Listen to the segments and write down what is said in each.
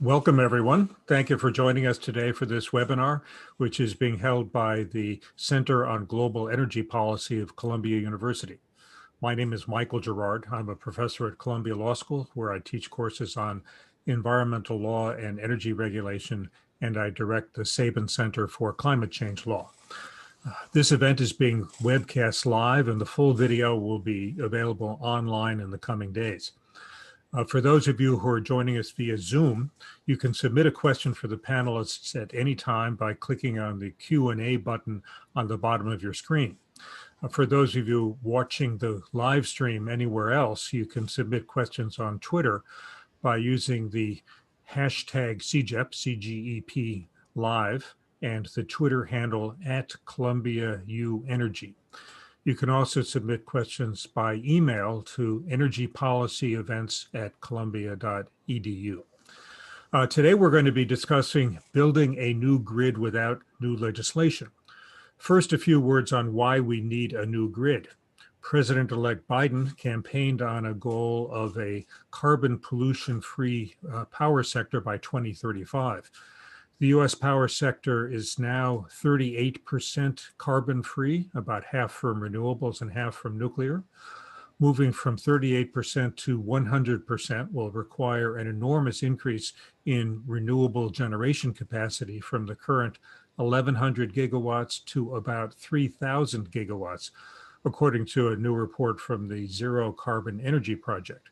Welcome, everyone. Thank you for joining us today for this webinar, which is being held by the Center on Global Energy Policy of Columbia University. My name is Michael Gerard. I'm a professor at Columbia Law School, where I teach courses on environmental law and energy regulation, and I direct the Sabin Center for Climate Change Law. This event is being webcast live, and the full video will be available online in the coming days. For those of you who are joining us via Zoom, you can submit a question for the panelists at any time by clicking on the Q&A button on the bottom of your screen. For those of you watching the live stream anywhere else, you can submit questions on Twitter by using the hashtag CGEP, C-G-E-P live, and the Twitter handle at Columbia U Energy. You can also submit questions by email to energypolicyevents@columbia.edu. Today, we're going to be discussing building a new grid without new legislation. First, a few words on why we need a new grid. President-elect Biden campaigned on a goal of a carbon pollution-free power sector by 2035. The U.S. power sector is now 38% carbon-free, about half from renewables and half from nuclear. Moving from 38% to 100% will require an enormous increase in renewable generation capacity from the current 1,100 gigawatts to about 3,000 gigawatts, according to a new report from the Zero Carbon Energy Project.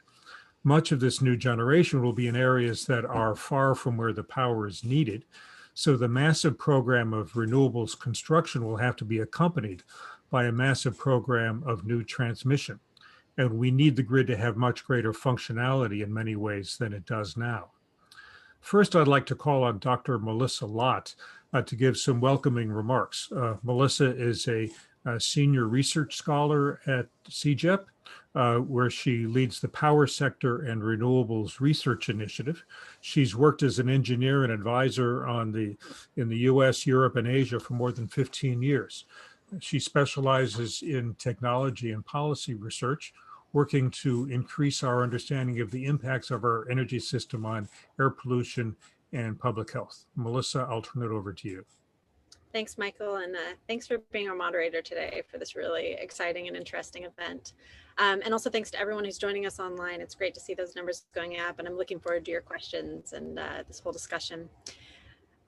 Much of this new generation will be in areas that are far from where the power is needed, so the massive program of renewables construction will have to be accompanied by a massive program of new transmission. And we need the grid to have much greater functionality in many ways than it does now. First, I'd like to call on Dr. Melissa Lott to give some welcoming remarks. Melissa is a senior research scholar at CGEP, where she leads the Power Sector and Renewables Research Initiative. She's worked as an engineer and advisor in the US, Europe, and Asia for more than 15 years. She specializes in technology and policy research, working to increase our understanding of the impacts of our energy system on air pollution and public health. Melissa, I'll turn it over to you. Thanks, Michael, and thanks for being our moderator today for this really exciting and interesting event. And also thanks to everyone who's joining us online. It's great to see those numbers going up, and I'm looking forward to your questions and this whole discussion.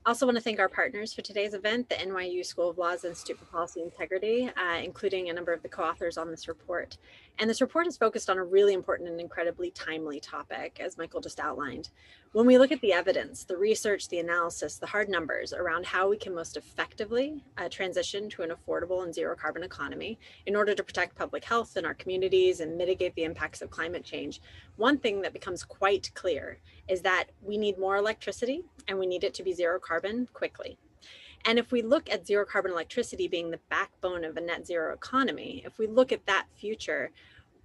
I also want to thank our partners for today's event, the NYU School of Law's Institute for Policy Integrity, including a number of the co-authors on this report. And this report is focused on a really important and incredibly timely topic, as Michael just outlined. When we look at the evidence, the research, the analysis, the hard numbers around how we can most effectively transition to an affordable and zero carbon economy in order to protect public health in our communities and mitigate the impacts of climate change, one thing that becomes quite clear is that we need more electricity and we need it to be zero carbon quickly. And if we look at zero carbon electricity being the backbone of a net zero economy, if we look at that future,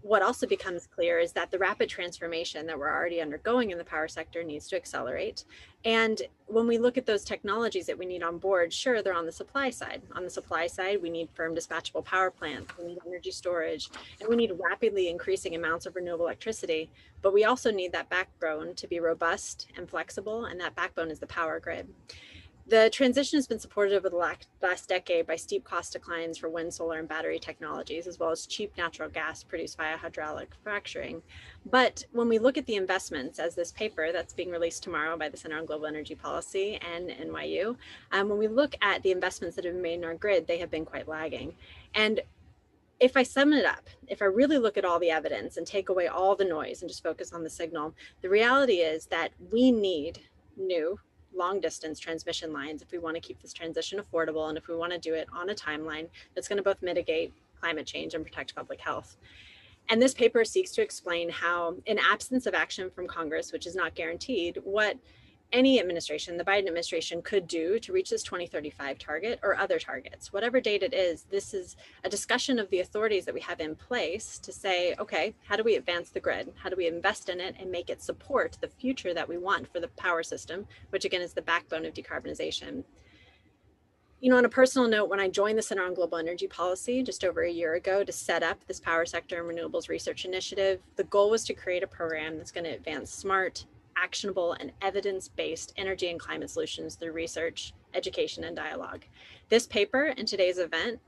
what also becomes clear is that the rapid transformation that we're already undergoing in the power sector needs to accelerate. And when we look at those technologies that we need on board, sure, they're on the supply side. On the supply side, we need firm dispatchable power plants, we need energy storage, and we need rapidly increasing amounts of renewable electricity. But we also need that backbone to be robust and flexible, and that backbone is the power grid. The transition has been supported over the last decade by steep cost declines for wind, solar, and battery technologies, as well as cheap natural gas produced via hydraulic fracturing. But when we look at the investments, as this paper that's being released tomorrow by the Center on Global Energy Policy and NYU, when we look at the investments that have been made in our grid, they have been quite lagging. And if I sum it up, if I really look at all the evidence and take away all the noise and just focus on the signal, the reality is that we need new long distance transmission lines if we want to keep this transition affordable and if we want to do it on a timeline that's going to both mitigate climate change and protect public health. And this paper seeks to explain how, in absence of action from Congress, which is not guaranteed, what any administration, the Biden administration, could do to reach this 2035 target or other targets. Whatever date it is, this is a discussion of the authorities that we have in place to say, okay, how do we advance the grid? How do we invest in it and make it support the future that we want for the power system, which again is the backbone of decarbonization? You know, on a personal note, when I joined the Center on Global Energy Policy just over a year ago to set up this Power Sector and Renewables Research Initiative, the goal was to create a program that's going to advance smart, actionable and evidence-based energy and climate solutions through research, education, and dialogue. This paper and today's event,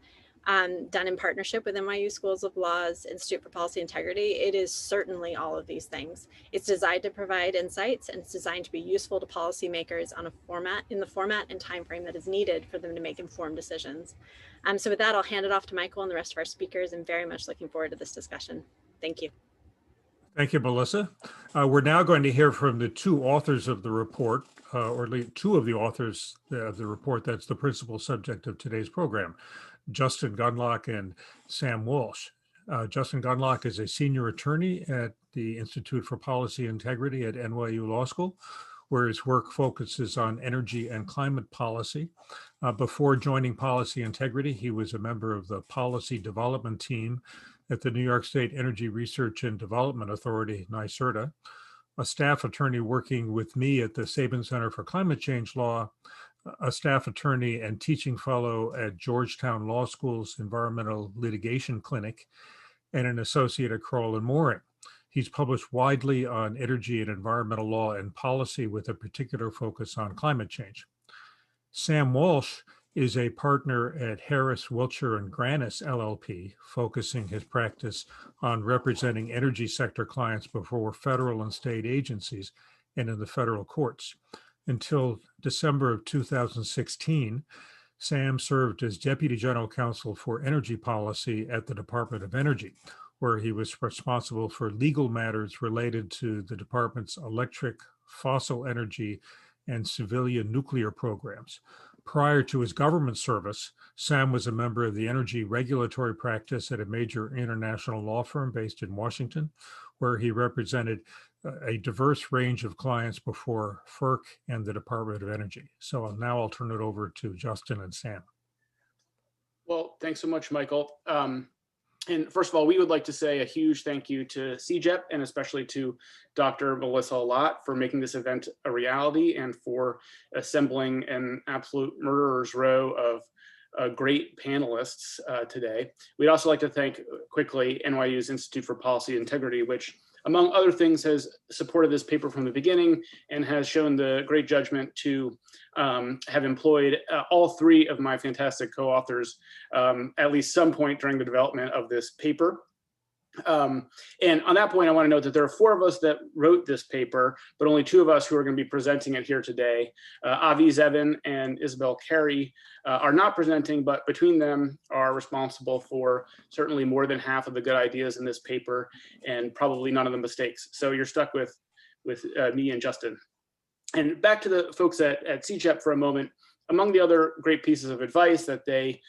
done in partnership with NYU Schools of Law's Institute for Policy Integrity, it is certainly all of these things. It's designed to provide insights, and it's designed to be useful to policymakers in the format and timeframe that is needed for them to make informed decisions. So with that, I'll hand it off to Michael and the rest of our speakers, and very much looking forward to this discussion. Thank you. Thank you, Melissa. We're now going to hear from the two authors of the report, or at least two of the authors of the report that's the principal subject of today's program, Justin Gunlock and Sam Walsh. Justin Gunlock is a senior attorney at the Institute for Policy Integrity at NYU Law School, where his work focuses on energy and climate policy. Before joining Policy Integrity, he was a member of the policy development team at the New York State Energy Research and Development Authority, NYSERDA, a staff attorney working with me at the Sabin Center for Climate Change Law, a staff attorney and teaching fellow at Georgetown Law School's Environmental Litigation Clinic, and an associate at Crowell and Moring. He's published widely on energy and environmental law and policy with a particular focus on climate change. Sam Walsh is a partner at Harris, Wiltshire, and Granis LLP, focusing his practice on representing energy sector clients before federal and state agencies and in the federal courts. Until December of 2016, Sam served as Deputy General Counsel for Energy Policy at the Department of Energy, where he was responsible for legal matters related to the department's electric, fossil energy, and civilian nuclear programs. Prior to his government service, Sam was a member of the energy regulatory practice at a major international law firm based in Washington, where he represented a diverse range of clients before FERC and the Department of Energy. So now I'll turn it over to Justin and Sam. Well, thanks so much, Michael. And first of all, we would like to say a huge thank you to CJEP and especially to Dr. Melissa Lott for making this event a reality and for assembling an absolute murderer's row of great panelists today. We'd also like to thank quickly NYU's Institute for Policy Integrity, which among other things has supported this paper from the beginning and has shown the great judgment to have employed all three of my fantastic co-authors at least some point during the development of this paper. And on that point, I want to note that there are four of us that wrote this paper, but only two of us who are going to be presenting it here today. Avi Zevin and Isabel Carey are not presenting, but between them are responsible for certainly more than half of the good ideas in this paper and probably none of the mistakes. So you're stuck with me and Justin. And back to the folks at CJEP for a moment. Among the other great pieces of advice that they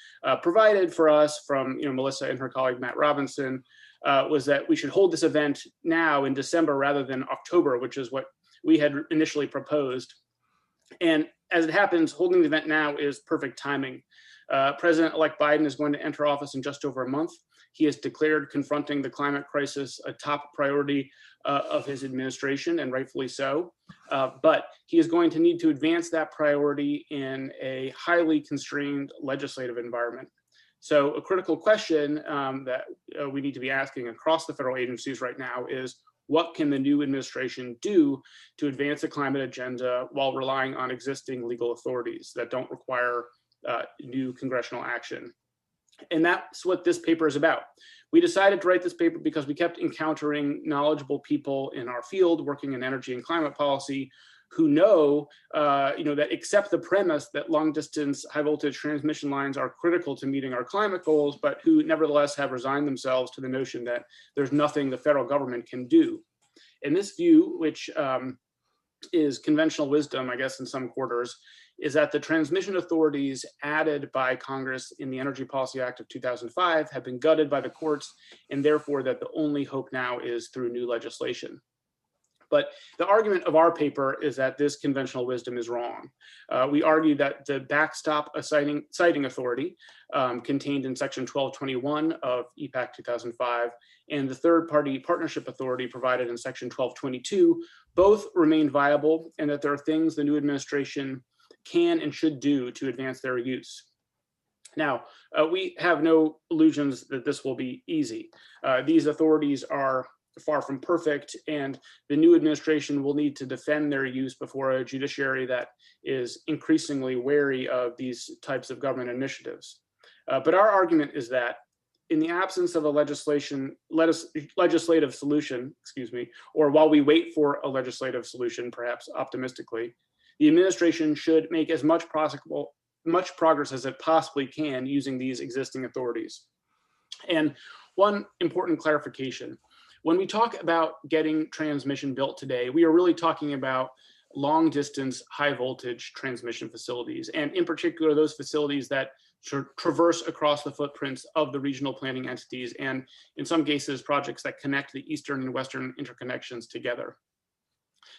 provided for us from Melissa and her colleague Matt Robinson was that we should hold this event now in December rather than October, which is what we had initially proposed. And as it happens, holding the event now is perfect timing. President-elect Biden is going to enter office in just over a month. He has declared confronting the climate crisis a top priority of his administration, and rightfully so. But he is going to need to advance that priority in a highly constrained legislative environment. So a critical question that we need to be asking across the federal agencies right now is, what can the new administration do to advance the climate agenda while relying on existing legal authorities that don't require new congressional action? And that's what this paper is about. We decided to write this paper because we kept encountering knowledgeable people in our field working in energy and climate policy who know, that accept the premise that long distance high voltage transmission lines are critical to meeting our climate goals, but who nevertheless have resigned themselves to the notion that there's nothing the federal government can do. And this view, which is conventional wisdom, I guess, in some quarters, is that the transmission authorities added by Congress in the Energy Policy Act of 2005 have been gutted by the courts, and therefore that the only hope now is through new legislation. But the argument of our paper is that this conventional wisdom is wrong. We argue that the backstop siting authority contained in section 1221 of EPAct 2005 and the third-party partnership authority provided in section 1222 both remain viable, and that there are things the new administration can and should do to advance their use. Now, we have no illusions that this will be easy. These authorities are far from perfect, and the new administration will need to defend their use before a judiciary that is increasingly wary of these types of government initiatives. But our argument is that in the absence of a legislative solution, or while we wait for a legislative solution, perhaps optimistically, the administration should make as much progress as it possibly can using these existing authorities. And one important clarification, when we talk about getting transmission built today, we are really talking about long distance, high voltage transmission facilities, and in particular, those facilities that traverse across the footprints of the regional planning entities, and in some cases, projects that connect the eastern and western interconnections together.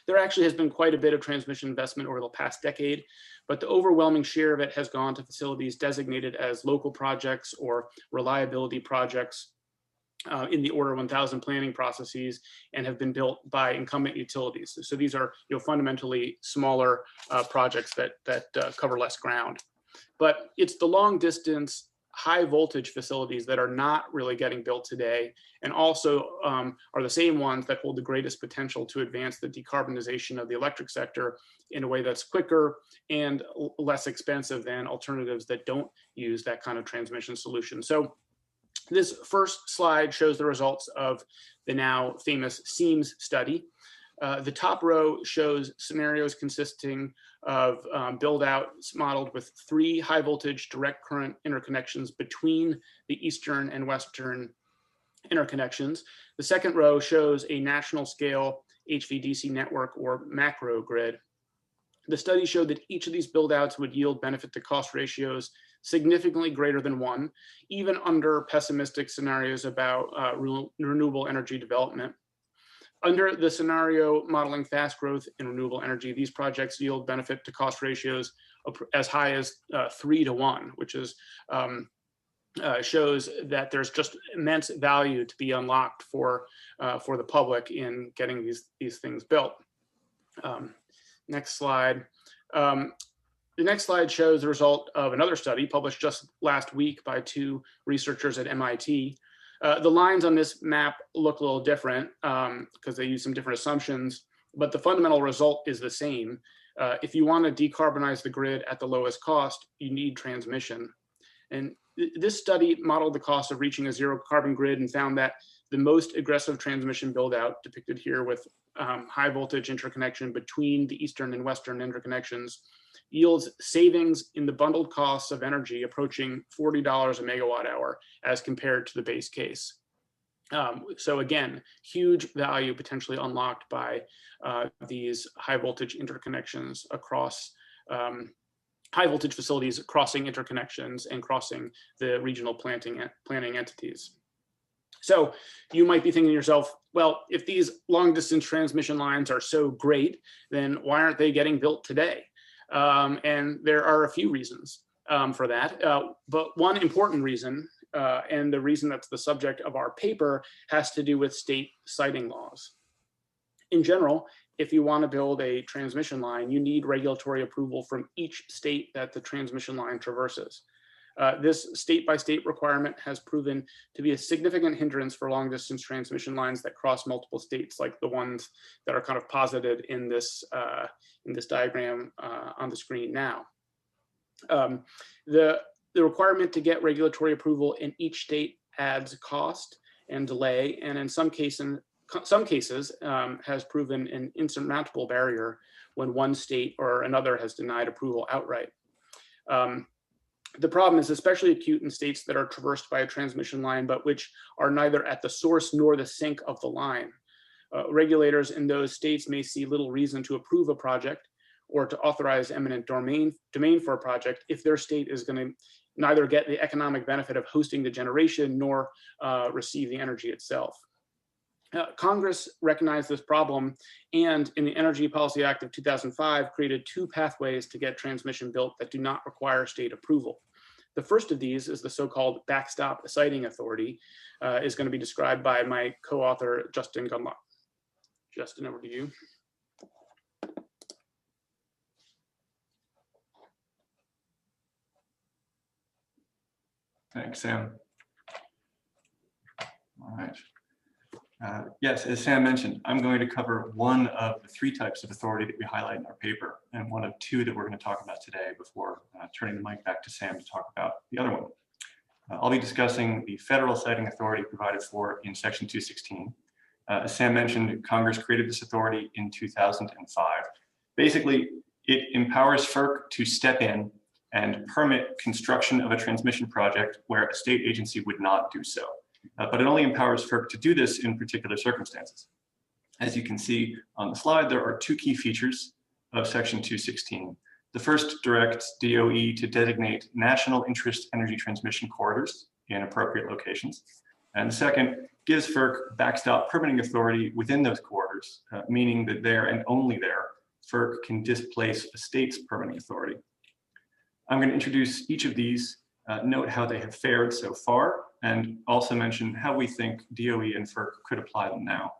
There actually has been quite a bit of transmission investment over the past decade, but the overwhelming share of it has gone to facilities designated as local projects or reliability projects in the order 1,000 planning processes, and have been built by incumbent utilities. So these are fundamentally smaller projects that cover less ground. But it's the long distance, high voltage facilities that are not really getting built today, and also are the same ones that hold the greatest potential to advance the decarbonization of the electric sector in a way that's quicker and less expensive than alternatives that don't use that kind of transmission solution. So this first slide shows the results of the now famous SEAMS study. The top row shows scenarios consisting of build-outs modeled with 3 high voltage direct current interconnections between the eastern and western interconnections. The second row shows a national scale HVDC network or macro grid. The study showed that each of these build-outs would yield benefit to cost ratios significantly greater than 1, even under pessimistic scenarios about renewable energy development. Under the scenario modeling fast growth in renewable energy, these projects yield benefit to cost ratios as high as 3 to 1, which is shows that there's just immense value to be unlocked for the public in getting these things built. Next slide. The next slide shows the result of another study published just last week by 2 researchers at MIT. The lines on this map look a little different because they use some different assumptions, but the fundamental result is the same. If you want to decarbonize the grid at the lowest cost, you need transmission. And this study modeled the cost of reaching a zero carbon grid and found that the most aggressive transmission build out, depicted here with high voltage interconnection between the eastern and western interconnections, yields savings in the bundled costs of energy approaching $40 a megawatt hour as compared to the base case. So again, huge value potentially unlocked by these high voltage interconnections across high voltage facilities crossing interconnections and crossing the regional planning entities. So you might be thinking to yourself, well, if these long distance transmission lines are so great, then why aren't they getting built today? And there are a few reasons for that. But one important reason, and the reason that's the subject of our paper, has to do with state siting laws. In general, if you want to build a transmission line, you need regulatory approval from each state that the transmission line traverses. This state-by-state requirement has proven to be a significant hindrance for long-distance transmission lines that cross multiple states, like the ones that are kind of posited in this diagram on the screen now. The requirement to get regulatory approval in each state adds cost and delay, and in some cases has proven an insurmountable barrier when one state or another has denied approval outright. The problem is especially acute in states that are traversed by a transmission line, but which are neither at the source nor the sink of the line. Regulators in those states may see little reason to approve a project or to authorize eminent domain for a project if their state is going to neither get the economic benefit of hosting the generation nor receive the energy itself. Congress recognized this problem and in the Energy Policy Act of 2005 created 2 pathways to get transmission built that do not require state approval. The first of these is the so-called Backstop Siting Authority, is going to be described by my co-author, Justin Gunlock. Justin, over to you. Thanks, Sam. All right. Yes, as Sam mentioned, I'm going to cover one of the three types of authority that we highlight in our paper, and one of two that we're going to talk about today before turning the mic back to Sam to talk about the other one. I'll be discussing the federal siting authority provided for in Section 216. As Sam mentioned, Congress created this authority in 2005. Basically, it empowers FERC to step in and permit construction of a transmission project where a state agency would not do so. But it only empowers FERC to do this in particular circumstances. As you can see on the slide, there are two key features of Section 216. The first directs DOE to designate national interest energy transmission corridors in appropriate locations. And the second gives FERC backstop permitting authority within those corridors, meaning that there and only there, FERC can displace a state's permitting authority. I'm going to introduce each of these, note how they have fared so far, and also mention how we think DOE and FERC could apply them now.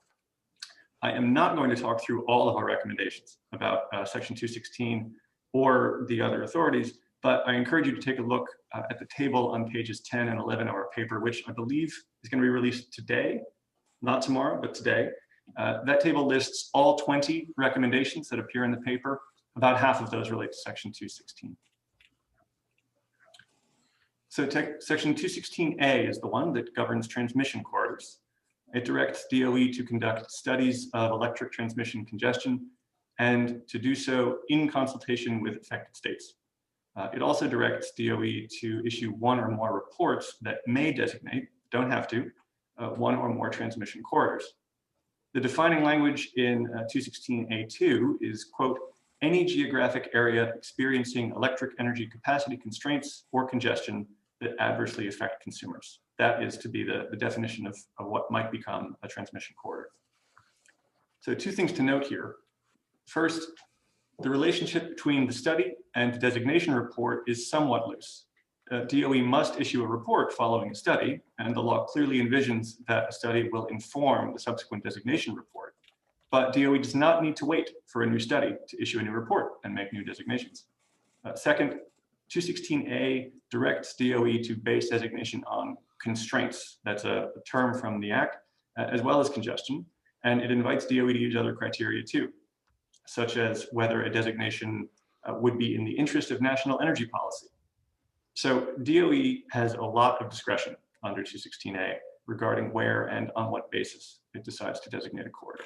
I am not going to talk through all of our recommendations about Section 216 or the other authorities, but I encourage you to take a look at the table on pages 10 and 11 of our paper, which I believe is going to be released today, not tomorrow, but today. That table lists all 20 recommendations that appear in the paper. About half of those relate to Section 216. So Section 216A is the one that governs transmission corridors. It directs DOE to conduct studies of electric transmission congestion and to do so in consultation with affected states. It also directs DOE to issue one or more reports that may designate, don't have to, one or more transmission corridors. The defining language in 216A2 is, quote, any geographic area experiencing electric energy capacity constraints or congestion that adversely affect consumers. That is to be the definition of what might become a transmission corridor. So two things to note here. First, the relationship between the study and the designation report is somewhat loose. DOE must issue a report following a study, and the law clearly envisions that a study will inform the subsequent designation report. But DOE does not need to wait for a new study to issue a new report and make new designations. Second, 216A directs DOE to base designation on constraints. That's a term from the Act, as well as congestion. And it invites DOE to use other criteria too, such as whether a designation would be in the interest of national energy policy. So DOE has a lot of discretion under 216A regarding where and on what basis it decides to designate a corridor.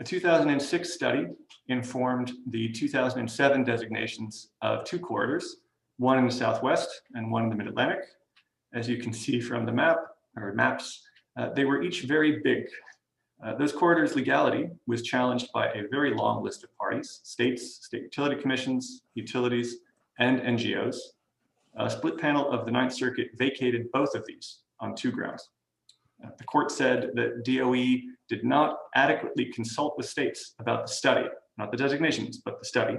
A 2006 study informed the 2007 designations of two corridors, one in the Southwest and one in the Mid-Atlantic. As you can see from the maps, they were each very big. Those corridors' legality was challenged by a very long list of parties: states, state utility commissions, utilities, and NGOs. A split panel of the Ninth Circuit vacated both of these on two grounds. The court said that DOE did not adequately consult with states about the study, not the designations, but the study,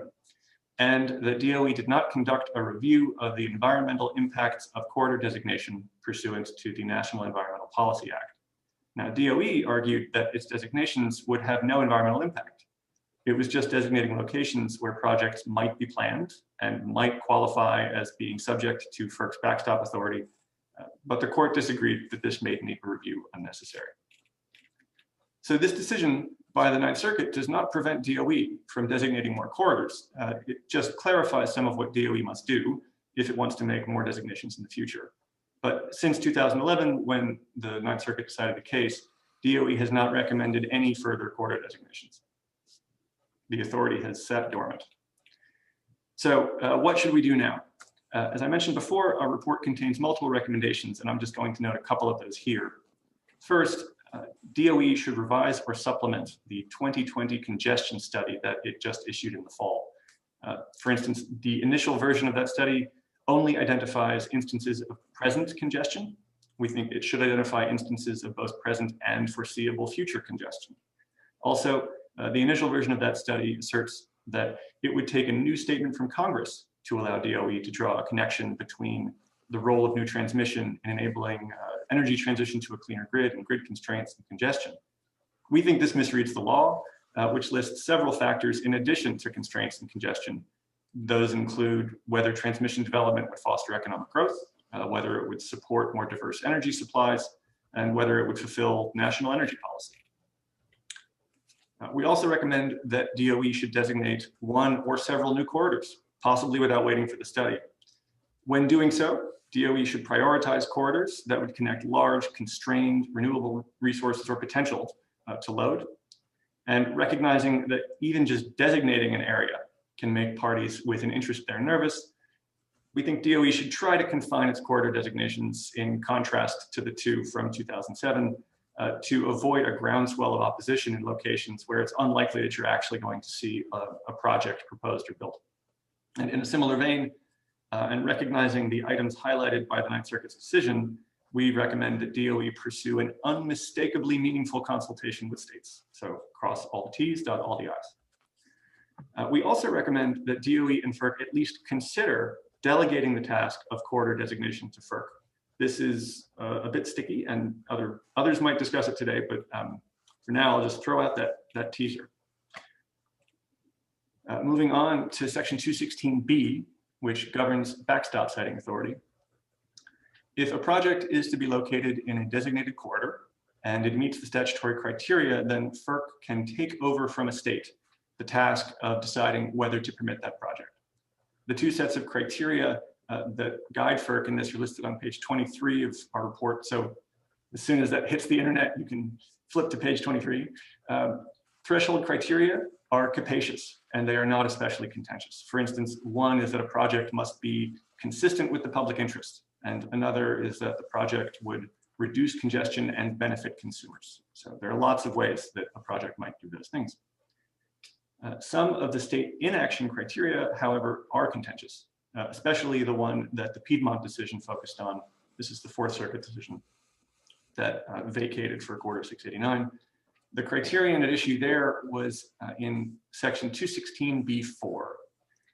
and that DOE did not conduct a review of the environmental impacts of corridor designation pursuant to the National Environmental Policy Act. Now, DOE argued that its designations would have no environmental impact. It was just designating locations where projects might be planned and might qualify as being subject to FERC's backstop authority, but the court disagreed that this made NEPA review unnecessary. So this decision by the Ninth Circuit does not prevent DOE from designating more corridors. It just clarifies some of what DOE must do if it wants to make more designations in the future. But since 2011, when the Ninth Circuit decided the case, DOE has not recommended any further corridor designations. The authority has sat dormant. So what should we do now? As I mentioned before, our report contains multiple recommendations, and I'm just going to note a couple of those here. First, DOE should revise or supplement the 2020 congestion study that it just issued in the fall. For instance, the initial version of that study only identifies instances of present congestion. We think it should identify instances of both present and foreseeable future congestion. Also, the initial version of that study asserts that it would take a new statement from Congress to allow DOE to draw a connection between the role of new transmission in enabling energy transition to a cleaner grid and grid constraints and congestion. We think this misreads the law, which lists several factors in addition to constraints and congestion. Those include whether transmission development would foster economic growth, whether it would support more diverse energy supplies, and whether it would fulfill national energy policy. We also recommend that DOE should designate one or several new corridors, possibly without waiting for the study. When doing so, DOE should prioritize corridors that would connect large, constrained, renewable resources or potential to load, and recognizing that even just designating an area can make parties with an interest there nervous, we think DOE should try to confine its corridor designations in contrast to the two from 2007 to avoid a groundswell of opposition in locations where it's unlikely that you're actually going to see a project proposed or built. And in a similar vein, and recognizing the items highlighted by the Ninth Circuit's decision, we recommend that DOE pursue an unmistakably meaningful consultation with states. So cross all the T's, dot all the I's. We also recommend that DOE and FERC at least consider delegating the task of corridor designation to FERC. This is a bit sticky, and others might discuss it today, but for now, I'll just throw out that teaser. Moving on to section 216B, which governs backstop siting authority. If a project is to be located in a designated corridor and it meets the statutory criteria, then FERC can take over from a state the task of deciding whether to permit that project. The two sets of criteria that guide FERC in this are listed on page 23 of our report. So as soon as that hits the internet, you can flip to page 23. Threshold criteria are capacious and they are not especially contentious. For instance, one is that a project must be consistent with the public interest, and another is that the project would reduce congestion and benefit consumers. So there are lots of ways that a project might do those things. Some of the state inaction criteria, however, are contentious, especially the one that the Piedmont decision focused on. This is the Fourth Circuit decision that vacated for Order 689. The criterion at issue there was in section 216B4.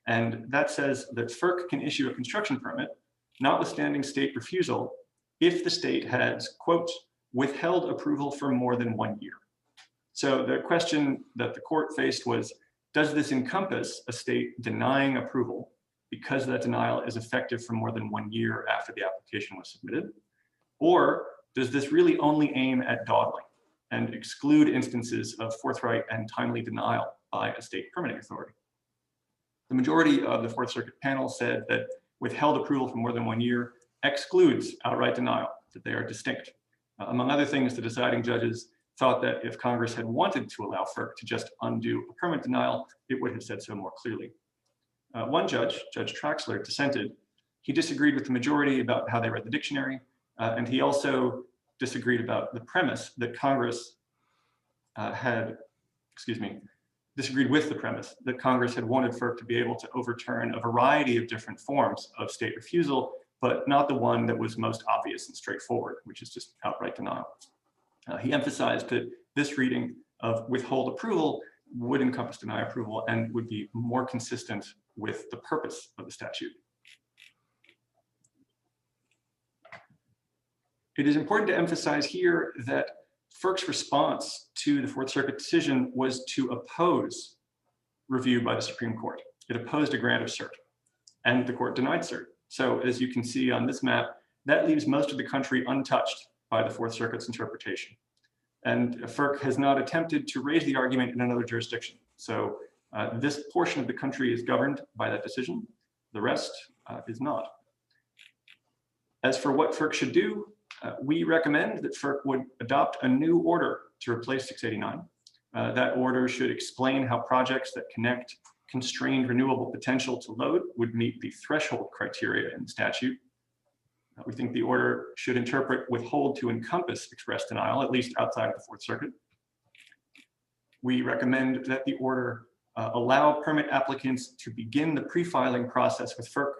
And that says that FERC can issue a construction permit, notwithstanding state refusal, if the state has, quote, withheld approval for more than 1 year. So the question that the court faced was, does this encompass a state denying approval because that denial is effective for more than 1 year after the application was submitted? Or does this really only aim at dawdling and exclude instances of forthright and timely denial by a state permitting authority? The majority of the Fourth Circuit panel said that withheld approval for more than 1 year excludes outright denial, that they are distinct. Among other things, the deciding judges thought that if Congress had wanted to allow FERC to just undo a permit denial, it would have said so more clearly. One judge, Judge Traxler, dissented. He disagreed with the majority about how they read the dictionary, and he also disagreed about the premise that Congress disagreed with the premise that Congress had wanted FERC to be able to overturn a variety of different forms of state refusal, but not the one that was most obvious and straightforward, which is just outright denial. He emphasized that this reading of withhold approval would encompass deny approval and would be more consistent with the purpose of the statute. It is important to emphasize here that FERC's response to the Fourth Circuit decision was to oppose review by the Supreme Court. It opposed a grant of cert, and the court denied cert. So as you can see on this map, that leaves most of the country untouched by the Fourth Circuit's interpretation. And FERC has not attempted to raise the argument in another jurisdiction. So this portion of the country is governed by that decision. The rest is not. As for what FERC should do, we recommend that FERC would adopt a new order to replace 689. That order should explain how projects that connect constrained renewable potential to load would meet the threshold criteria in the statute. We think the order should interpret withhold to encompass express denial, at least outside of the Fourth Circuit. We recommend that the order allow permit applicants to begin the pre-filing process with FERC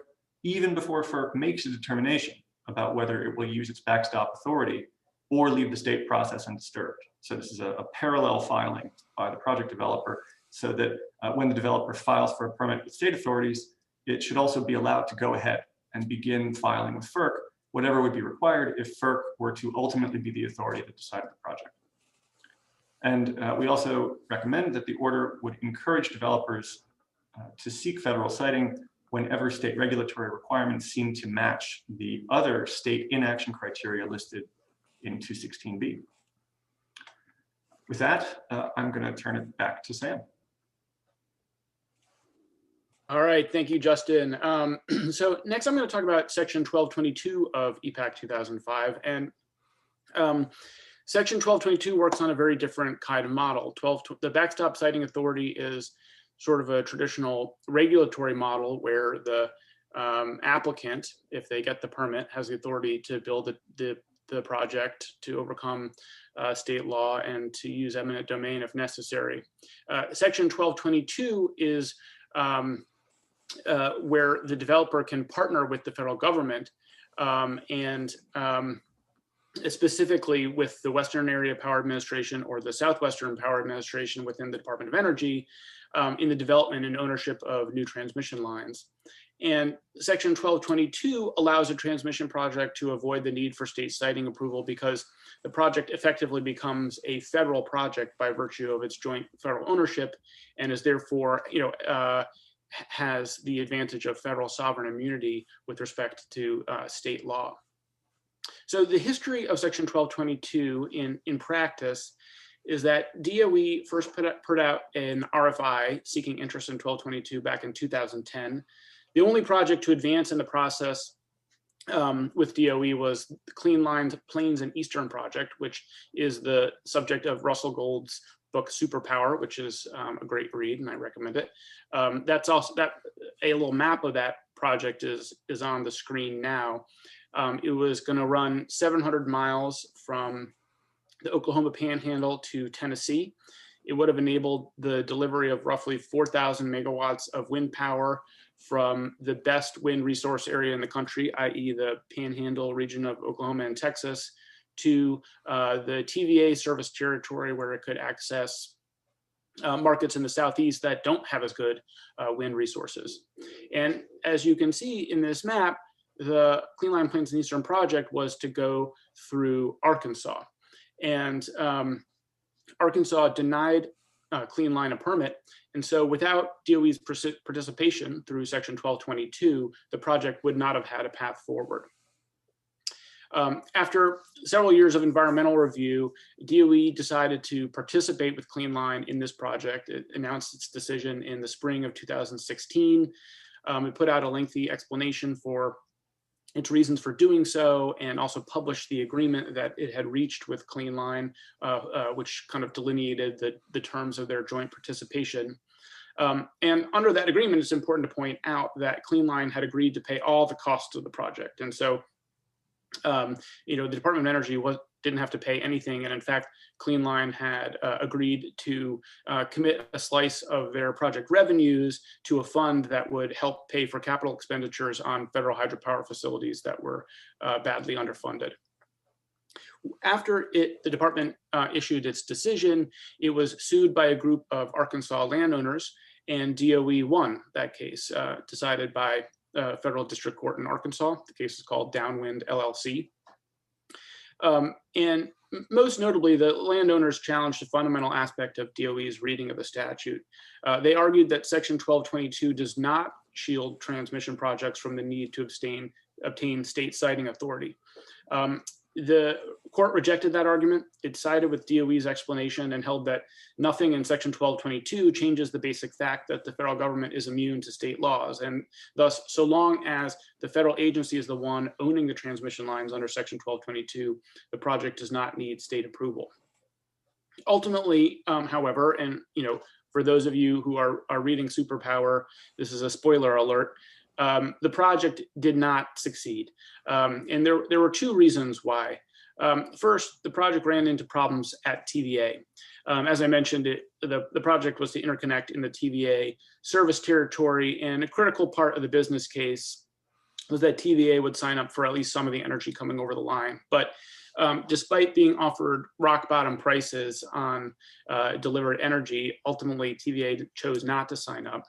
even before FERC makes a determination about whether it will use its backstop authority or leave the state process undisturbed. So this is a parallel filing by the project developer so that when the developer files for a permit with state authorities, it should also be allowed to go ahead and begin filing with FERC, whatever would be required if FERC were to ultimately be the authority that decided the project. And we also recommend that the order would encourage developers to seek federal siting whenever state regulatory requirements seem to match the other state inaction criteria listed in 216B. With that, I'm going to turn it back to Sam. All right, thank you, Justin. So next I'm going to talk about Section 1222 of EPAct 2005. And Section 1222 works on a very different kind of model. The Backstop Siting Authority is sort of a traditional regulatory model where the applicant, if they get the permit, has the authority to build the project, to overcome state law, and to use eminent domain if necessary. Section 1222 is where the developer can partner with the federal government and specifically with the Western Area Power Administration or the Southwestern Power Administration within the Department of Energy in the development and ownership of new transmission lines. And Section 1222 allows a transmission project to avoid the need for state siting approval because the project effectively becomes a federal project by virtue of its joint federal ownership, and is therefore, has the advantage of federal sovereign immunity with respect to state law. So the history of Section 1222 in practice is that DOE first put out an RFI seeking interest in 1222 back in 2010. The only project to advance in the process with DOE was the Clean Lines Plains and Eastern project, which is the subject of Russell Gold's book Superpower, which is a great read, and I recommend it. That's also a little map of that project is on the screen now. It was going to run 700 miles from the Oklahoma Panhandle to Tennessee. It would have enabled the delivery of roughly 4,000 megawatts of wind power from the best wind resource area in the country, i.e. the Panhandle region of Oklahoma and Texas, to the TVA service territory where it could access markets in the Southeast that don't have as good wind resources. And as you can see in this map, the Clean Line Plains and Eastern project was to go through Arkansas. And Arkansas denied Clean Line a permit. And so without DOE's participation through Section 1222, the project would not have had a path forward. After several years of environmental review, DOE decided to participate with Clean Line in this project. It announced its decision in the spring of 2016. It put out a lengthy explanation for its reasons for doing so, and also published the agreement that it had reached with Clean Line, which kind of delineated the terms of their joint participation. And under that agreement, it's important to point out that Clean Line had agreed to pay all the costs of the project. And so, the Department of Energy didn't have to pay anything. And in fact, Clean Line had agreed to commit a slice of their project revenues to a fund that would help pay for capital expenditures on federal hydropower facilities that were badly underfunded. After the department issued its decision, it was sued by a group of Arkansas landowners, and DOE won that case, decided by federal district court in Arkansas. The case is called Downwind LLC. And most notably, the landowners challenged a fundamental aspect of DOE's reading of the statute. They argued that Section 1222 does not shield transmission projects from the need to obtain state siting authority. The court rejected that argument. It sided with DOE's explanation and held that nothing in Section 1222 changes the basic fact that the federal government is immune to state laws. And thus, so long as the federal agency is the one owning the transmission lines under Section 1222, the project does not need state approval. Ultimately, however, and for those of you who are reading Superpower, this is a spoiler alert, the project did not succeed. And there were two reasons why. First, the project ran into problems at TVA. As I mentioned, the project was to interconnect in the TVA service territory, and a critical part of the business case was that TVA would sign up for at least some of the energy coming over the line. But despite being offered rock bottom prices on delivered energy, ultimately TVA chose not to sign up.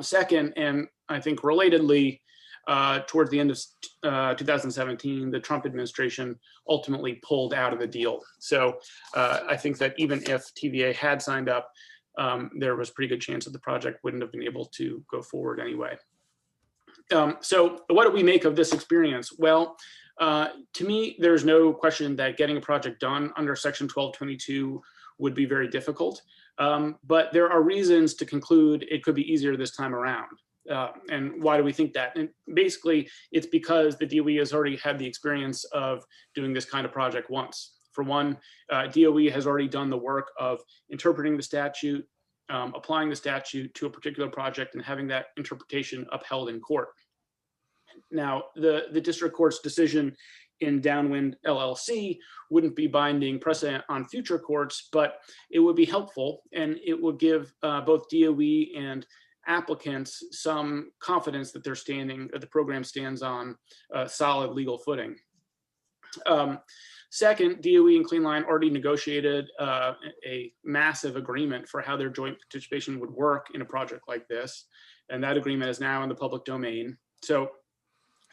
Second, and I think relatedly, towards the end of 2017, the Trump administration ultimately pulled out of the deal. So I think that even if TVA had signed up, there was a pretty good chance that the project wouldn't have been able to go forward anyway. So what do we make of this experience? Well, To me, there's no question that getting a project done under Section 1222 would be very difficult. But there are reasons to conclude it could be easier this time around. And why do we think that? And basically, it's because the DOE has already had the experience of doing this kind of project once. For one, DOE has already done the work of interpreting the statute, applying the statute to a particular project, and having that interpretation upheld in court. Now, the district court's decision in Downwind LLC wouldn't be binding precedent on future courts, but it would be helpful, and it would give both DOE and applicants some confidence that the program stands on solid legal footing. Second, DOE and Clean Line already negotiated a massive agreement for how their joint participation would work in a project like this, and that agreement is now in the public domain. So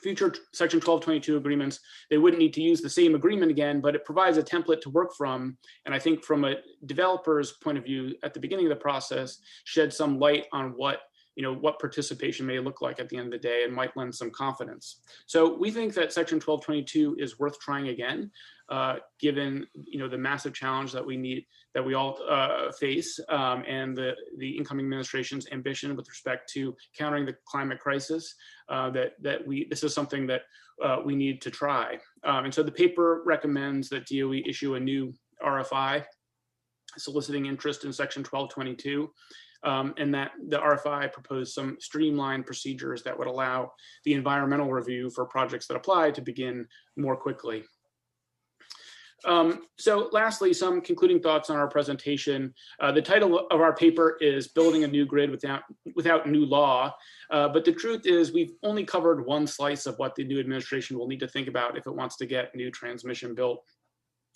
future Section 1222 agreements, they wouldn't need to use the same agreement again, but it provides a template to work from. And I think from a developer's point of view at the beginning of the process, shed some light on what participation may look like at the end of the day, and might lend some confidence. So we think that Section 1222 is worth trying again, given the massive challenge that we all face, and the incoming administration's ambition with respect to countering the climate crisis. This is something that we need to try. And so the paper recommends that DOE issue a new RFI soliciting interest in Section 1222. And that the RFI proposed some streamlined procedures that would allow the environmental review for projects that apply to begin more quickly. So lastly, some concluding thoughts on our presentation. The title of our paper is Building a New Grid Without New Law. But the truth is we've only covered one slice of what the new administration will need to think about if it wants to get new transmission built.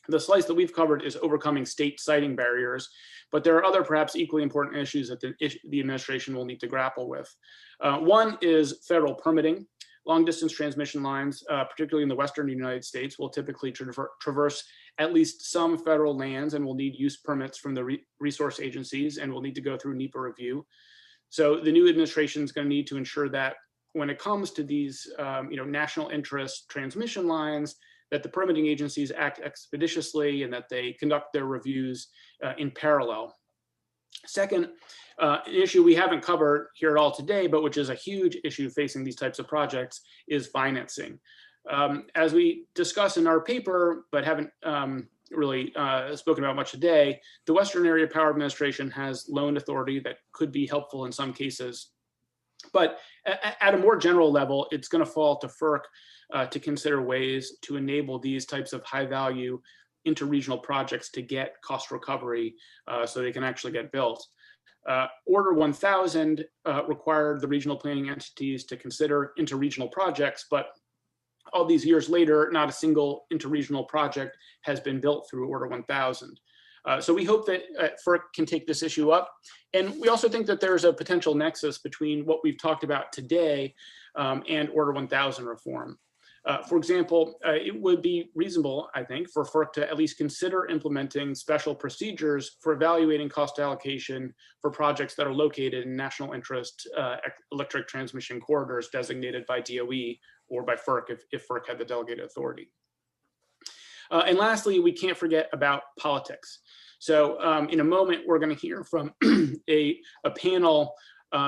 The slice that we've covered is overcoming state siting barriers, but there are other perhaps equally important issues that the administration will need to grapple with. One is federal permitting. Long distance transmission lines, particularly in the Western United States, will typically traverse at least some federal lands and will need use permits from the resource agencies and will need to go through NEPA review. So the new administration is going to need to ensure that when it comes to these national interest transmission lines, that the permitting agencies act expeditiously and that they conduct their reviews in parallel. Second, an issue we haven't covered here at all today, but which is a huge issue facing these types of projects, is financing. As we discuss in our paper, but haven't really spoken about much today, the Western Area Power Administration has loan authority that could be helpful in some cases. But at a more general level, it's going to fall to FERC to consider ways to enable these types of high value interregional projects to get cost recovery so they can actually get built. Order 1000 required the regional planning entities to consider interregional projects, but all these years later, not a single interregional project has been built through Order 1000. So we hope that FERC can take this issue up. And we also think that there's a potential nexus between what we've talked about today and Order 1000 reform. For example, it would be reasonable, I think, for FERC to at least consider implementing special procedures for evaluating cost allocation for projects that are located in national interest electric transmission corridors designated by DOE or by FERC if FERC had the delegated authority. And lastly, we can't forget about politics. So in a moment, we're going to hear from a panel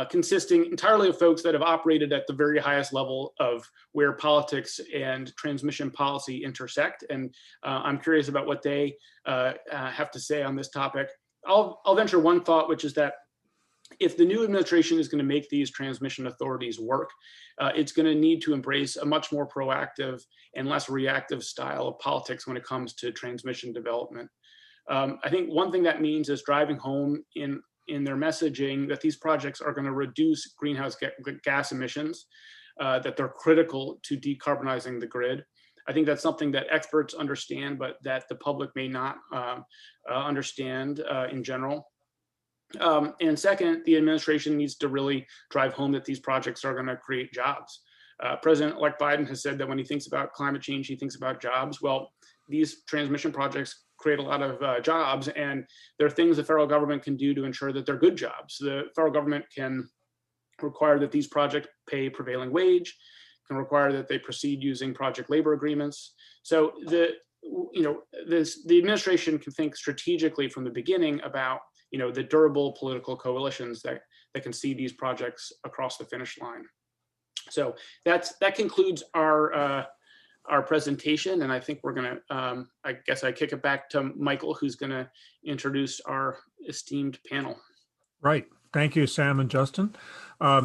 consisting entirely of folks that have operated at the very highest level of where politics and transmission policy intersect. And I'm curious about what they have to say on this topic. I'll venture one thought, which is that if the new administration is going to make these transmission authorities work, it's going to need to embrace a much more proactive and less reactive style of politics when it comes to transmission development. I think one thing that means is driving home in their messaging that these projects are going to reduce greenhouse gas emissions, that they're critical to decarbonizing the grid. I think that's something that experts understand, but that the public may not understand in general. And second, the administration needs to really drive home that these projects are going to create jobs. President-elect Biden has said that when he thinks about climate change, he thinks about jobs. Well, these transmission projects create a lot of jobs, and there are things the federal government can do to ensure that they're good jobs. The federal government can require that these projects pay prevailing wage, can require that they proceed using project labor agreements. So the administration can think strategically from the beginning about the durable political coalitions that can see these projects across the finish line. So that concludes our presentation, and I think we're gonna I guess I kick it back to Michael, who's gonna introduce our esteemed panel. Right. Thank you, Sam and Justin.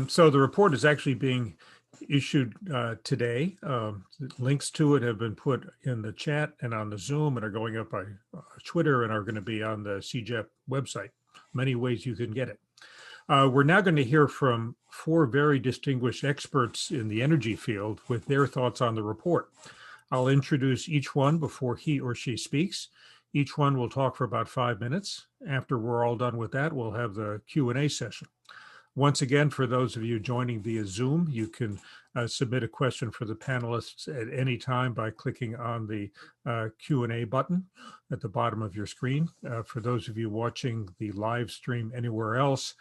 So the report is actually being issued today. Links to it have been put in the chat and on the Zoom and are going up by Twitter and are going to be on the CJEP website. Many ways you can get it. We're now going to hear from 4 very distinguished experts in the energy field with their thoughts on the report. I'll introduce each one before he or she speaks. Each one will talk for about 5 minutes. After we're all done with that, we'll have the Q&A session. Once again, for those of you joining via Zoom, you can submit a question for the panelists at any time by clicking on the Q&A button at the bottom of your screen. For those of you watching the live stream anywhere else,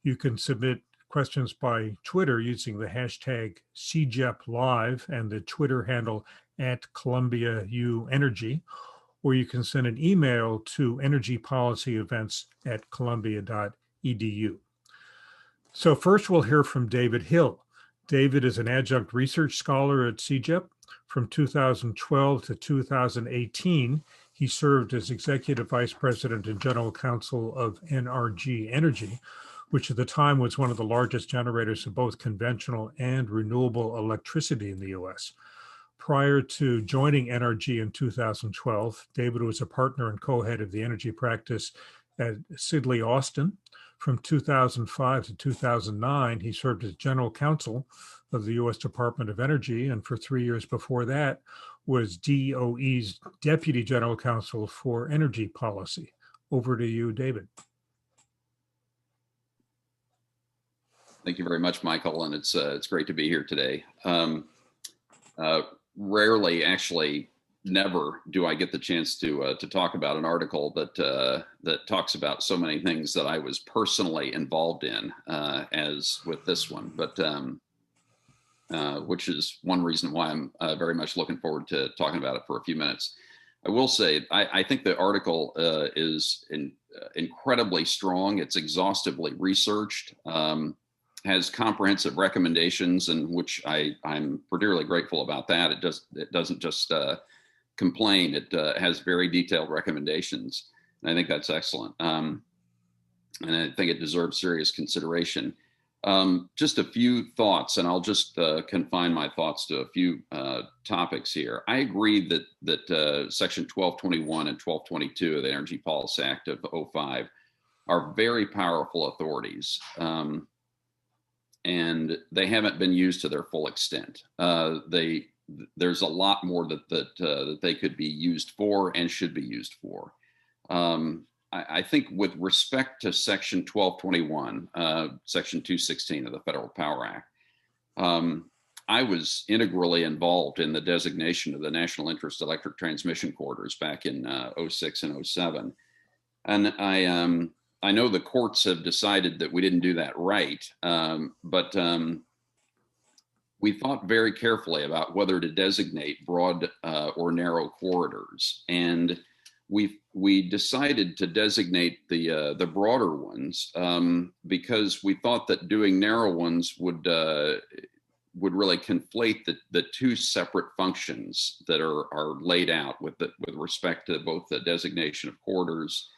you can submit questions by Twitter using the hashtag CJEPLive and the Twitter handle @ColumbiaUEnergy, or you can send an email to energypolicyevents@columbia.edu. So first we'll hear from David Hill. David is an adjunct research scholar at CJEP. From 2012 to 2018, he served as executive vice president and general counsel of NRG Energy, which at the time was one of the largest generators of both conventional and renewable electricity in the US. Prior to joining NRG in 2012, David was a partner and co-head of the energy practice at Sidley Austin. From 2005 to 2009, he served as general counsel of the U.S. Department of Energy, and for 3 years before that was DOE's deputy general counsel for energy policy. Over to you, David. Thank you very much, Michael, and it's great to be here today. Rarely, actually, never do I get the chance to talk about an article that talks about so many things that I was personally involved in, as with this one. But which is one reason why I'm very much looking forward to talking about it for a few minutes. I will say I think the article is incredibly strong. It's exhaustively researched. Has comprehensive recommendations, and which I'm particularly grateful about that. It doesn't just complain. It has very detailed recommendations, and I think that's excellent. And I think it deserves serious consideration. Just a few thoughts, and I'll just confine my thoughts to a few topics here. I agree that Section 1221 and 1222 of the Energy Policy Act of 2005 are very powerful authorities. And they haven't been used to their full extent. There's a lot more that they could be used for and should be used for. I think with respect to Section 1221, Section 216 of the Federal Power Act, I was integrally involved in the designation of the National Interest Electric Transmission Corridors back in 06 and 07. And I know the courts have decided that we didn't do that right, but we thought very carefully about whether to designate broad or narrow corridors, and we decided to designate the broader ones because we thought that doing narrow ones would really conflate the two separate functions that are laid out with respect to both the designation of corridors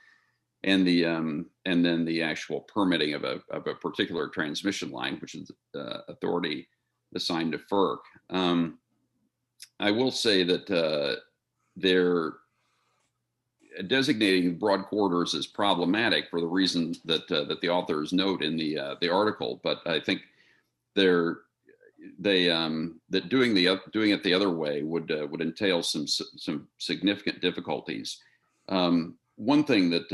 and then the actual permitting of a particular transmission line, which is authority assigned to FERC. I will say that they're designating broad corridors is problematic for the reason that the authors note in the article. But I think that doing it the other way would entail some significant difficulties. One thing that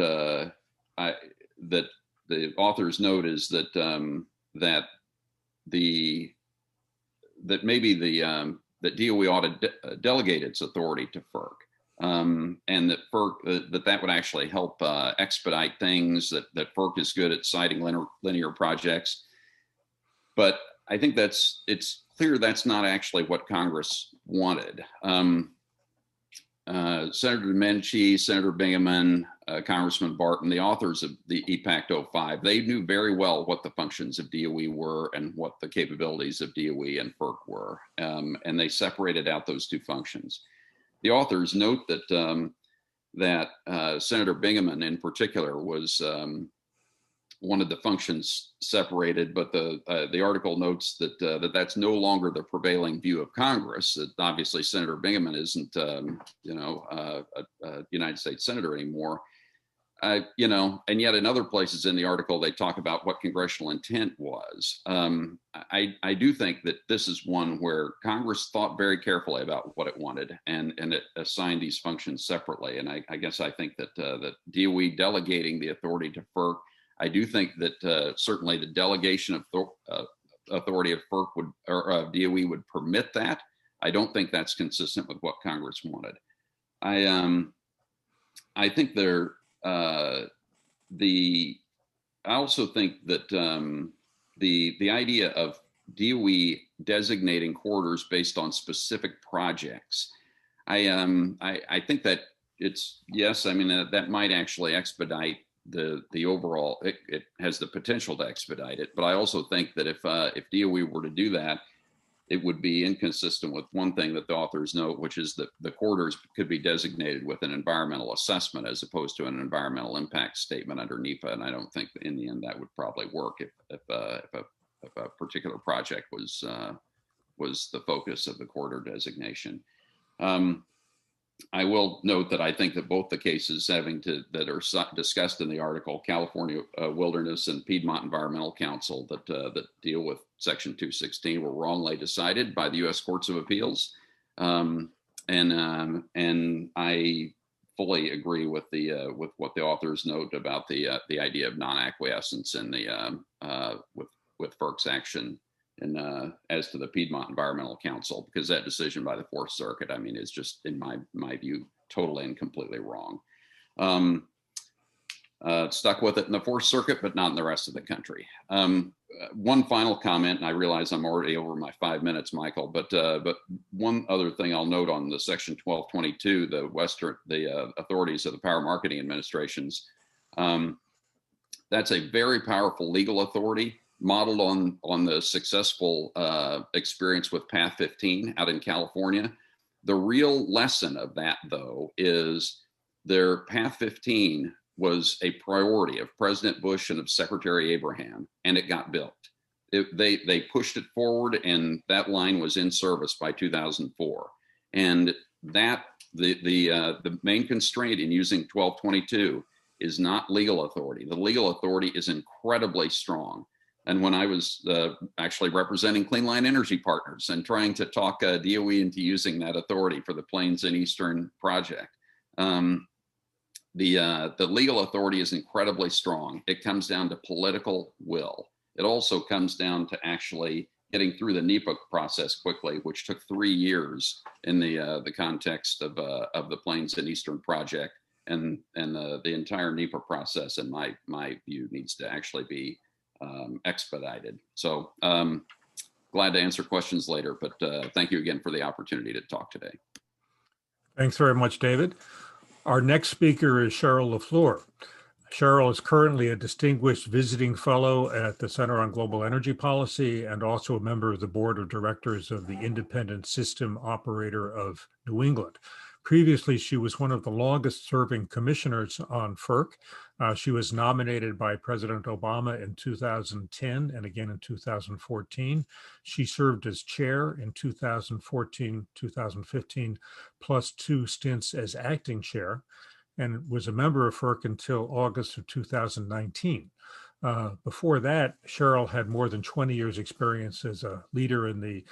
the authors note is that that DOE ought to delegate its authority to FERC, and that FERC that would actually help expedite things. That FERC is good at citing linear projects, but I think it's clear that's not actually what Congress wanted. Senator Domenici, Senator Bingaman, Congressman Barton, the authors of the EPAct 05, they knew very well what the functions of DOE were and what the capabilities of DOE and FERC were, and they separated out those two functions. The authors note that Senator Bingaman in particular was wanted the functions separated, but the article notes that that's no longer the prevailing view of Congress. That obviously Senator Bingaman isn't, a United States senator anymore. And yet in other places in the article they talk about what congressional intent was. I do think that this is one where Congress thought very carefully about what it wanted and it assigned these functions separately. And I guess I think that that DOE delegating the authority to FERC. I do think that certainly the delegation of authority of FERC would or DOE would permit that. I don't think that's consistent with what Congress wanted. I think there I also think that the idea of DOE designating corridors based on specific projects. I think that it's yes. I mean that might actually expedite the overall, it has the potential to expedite it. But I also think that if DOE were to do that, it would be inconsistent with one thing that the authors note, which is that the corridors could be designated with an environmental assessment as opposed to an environmental impact statement under NEPA. And I don't think in the end that would probably work if a particular project was the focus of the corridor designation. I will note that I think that both the cases that are discussed in the article, California Wilderness and Piedmont Environmental Council that deal with Section 216 were wrongly decided by the U.S. Courts of Appeals, and I fully agree with what the authors note about the idea of non-acquiescence in with FERC's action. And as to the Piedmont Environmental Council, because that decision by the Fourth Circuit, I mean, is just, in my view, totally and completely wrong. Stuck with it in the Fourth Circuit, but not in the rest of the country. One final comment, and I realize I'm already over my 5 minutes, Michael, but one other thing I'll note on the Section 1222, the authorities of the Power Marketing Administrations, that's a very powerful legal authority, modeled on the successful experience with Path 15 out in California. The real lesson of that, though, is their Path 15 was a priority of President Bush and of Secretary Abraham, and it got built. They pushed it forward, and that line was in service by 2004. And that the main constraint in using 1222 is not legal authority. The legal authority is incredibly strong. And when I was actually representing Clean Line Energy Partners and trying to talk DOE into using that authority for the Plains and Eastern project, the legal authority is incredibly strong. It comes down to political will. It also comes down to actually getting through the NEPA process quickly, which took 3 years in the context of the Plains and Eastern project, and the entire NEPA process, in my view, needs to actually be expedited. So glad to answer questions later, but thank you again for the opportunity to talk today. Thanks very much, David. Our next speaker is Cheryl LaFleur. Cheryl is currently a distinguished visiting fellow at the Center on Global Energy Policy and also a member of the board of directors of the Independent System Operator of New England. Previously, she was one of the longest serving commissioners on FERC. She was nominated by President Obama in 2010 and again in 2014. She served as chair in 2014, 2015, plus 2 stints as acting chair, and was a member of FERC until August of 2019. Before that, Cheryl had more than 20 years experience as a leader in the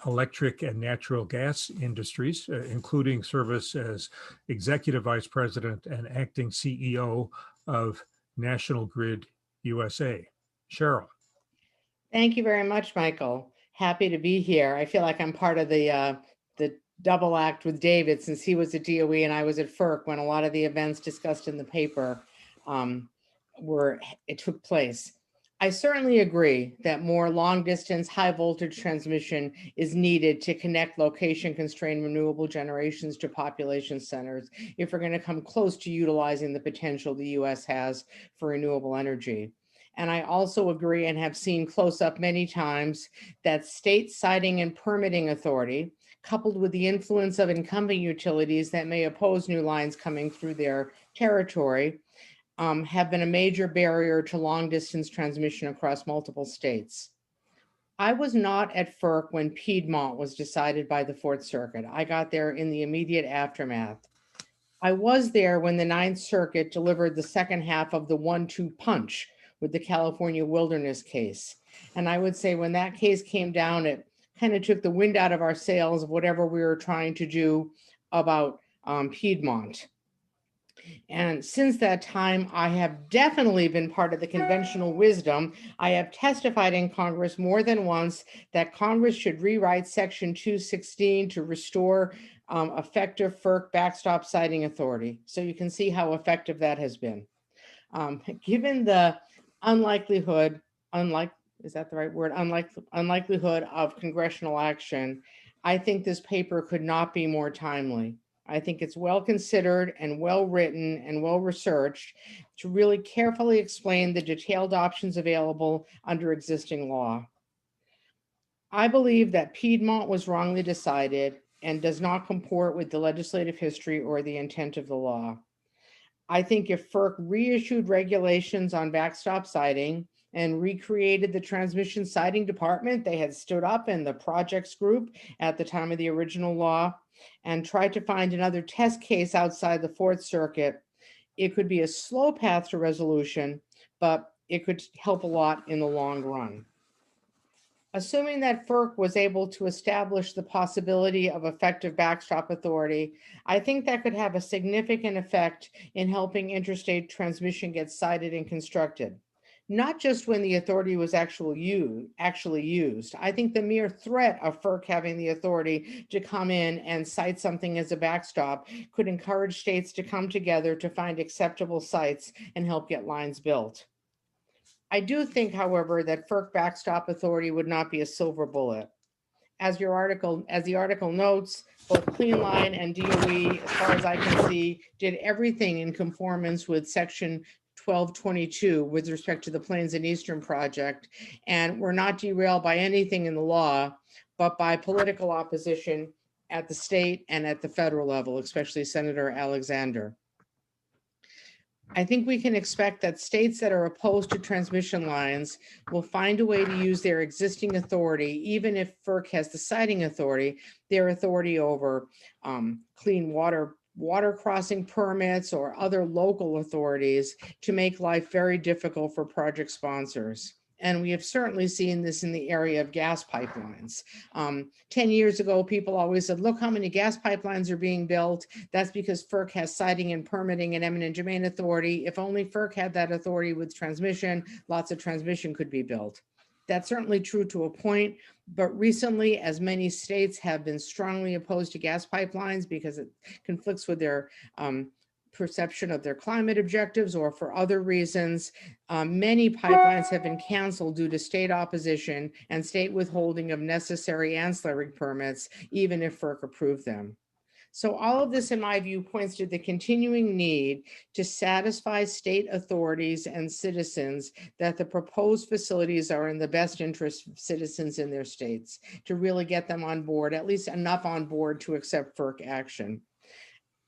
electric and natural gas industries, including service as executive vice president and acting CEO of National Grid USA. Cheryl. Thank you very much, Michael. Happy to be here. I feel like I'm part of the double act with David, since he was at DOE and I was at FERC when a lot of the events discussed in the paper took place. I certainly agree that more long distance, high voltage transmission is needed to connect location constrained renewable generations to population centers if we're going to come close to utilizing the potential the US has for renewable energy. And I also agree and have seen close up many times that state siting and permitting authority, coupled with the influence of incumbent utilities that may oppose new lines coming through their territory, have been a major barrier to long distance transmission across multiple states. I was not at FERC when Piedmont was decided by the Fourth Circuit. I got there in the immediate aftermath. I was there when the Ninth Circuit delivered the second half of the 1-2 punch with the California Wilderness case. And I would say when that case came down, it kind of took the wind out of our sails of whatever we were trying to do about Piedmont. And since that time, I have definitely been part of the conventional wisdom. I have testified in Congress more than once that Congress should rewrite Section 216 to restore effective FERC backstop siting authority. So you can see how effective that has been. Given the unlikelihood of congressional action, I think this paper could not be more timely. I think it's well considered and well written and well researched to really carefully explain the detailed options available under existing law. I believe that Piedmont was wrongly decided and does not comport with the legislative history or the intent of the law. I think if FERC reissued regulations on backstop siting and recreated the transmission siting department they had stood up in the projects group at the time of the original law and tried to find another test case outside the Fourth Circuit, it could be a slow path to resolution, but it could help a lot in the long run. Assuming that FERC was able to establish the possibility of effective backstop authority, I think that could have a significant effect in helping interstate transmission get sited and constructed. Not just when the authority was actually used. I think the mere threat of FERC having the authority to come in and cite something as a backstop could encourage states to come together to find acceptable sites and help get lines built. I do think, however, that FERC backstop authority would not be a silver bullet. As the article notes, both Clean Line and DOE, as far as I can see, did everything in conformance with Section 1222 with respect to the Plains and Eastern project, and were not derailed by anything in the law, but by political opposition at the state and at the federal level, especially Senator Alexander. I think we can expect that states that are opposed to transmission lines will find a way to use their existing authority, even if FERC has the siting authority, their authority over clean water crossing permits or other local authorities to make life very difficult for project sponsors. And we have certainly seen this in the area of gas pipelines. 10 years ago, people always said, look how many gas pipelines are being built. That's because FERC has siting and permitting and eminent domain authority. If only FERC had that authority with transmission, lots of transmission could be built. That's certainly true to a point, but recently, as many states have been strongly opposed to gas pipelines because it conflicts with their perception of their climate objectives or for other reasons, many pipelines have been canceled due to state opposition and state withholding of necessary ancillary permits, even if FERC approved them. So all of this, in my view, points to the continuing need to satisfy state authorities and citizens that the proposed facilities are in the best interest of citizens in their states, to really get them on board, at least enough on board to accept FERC action.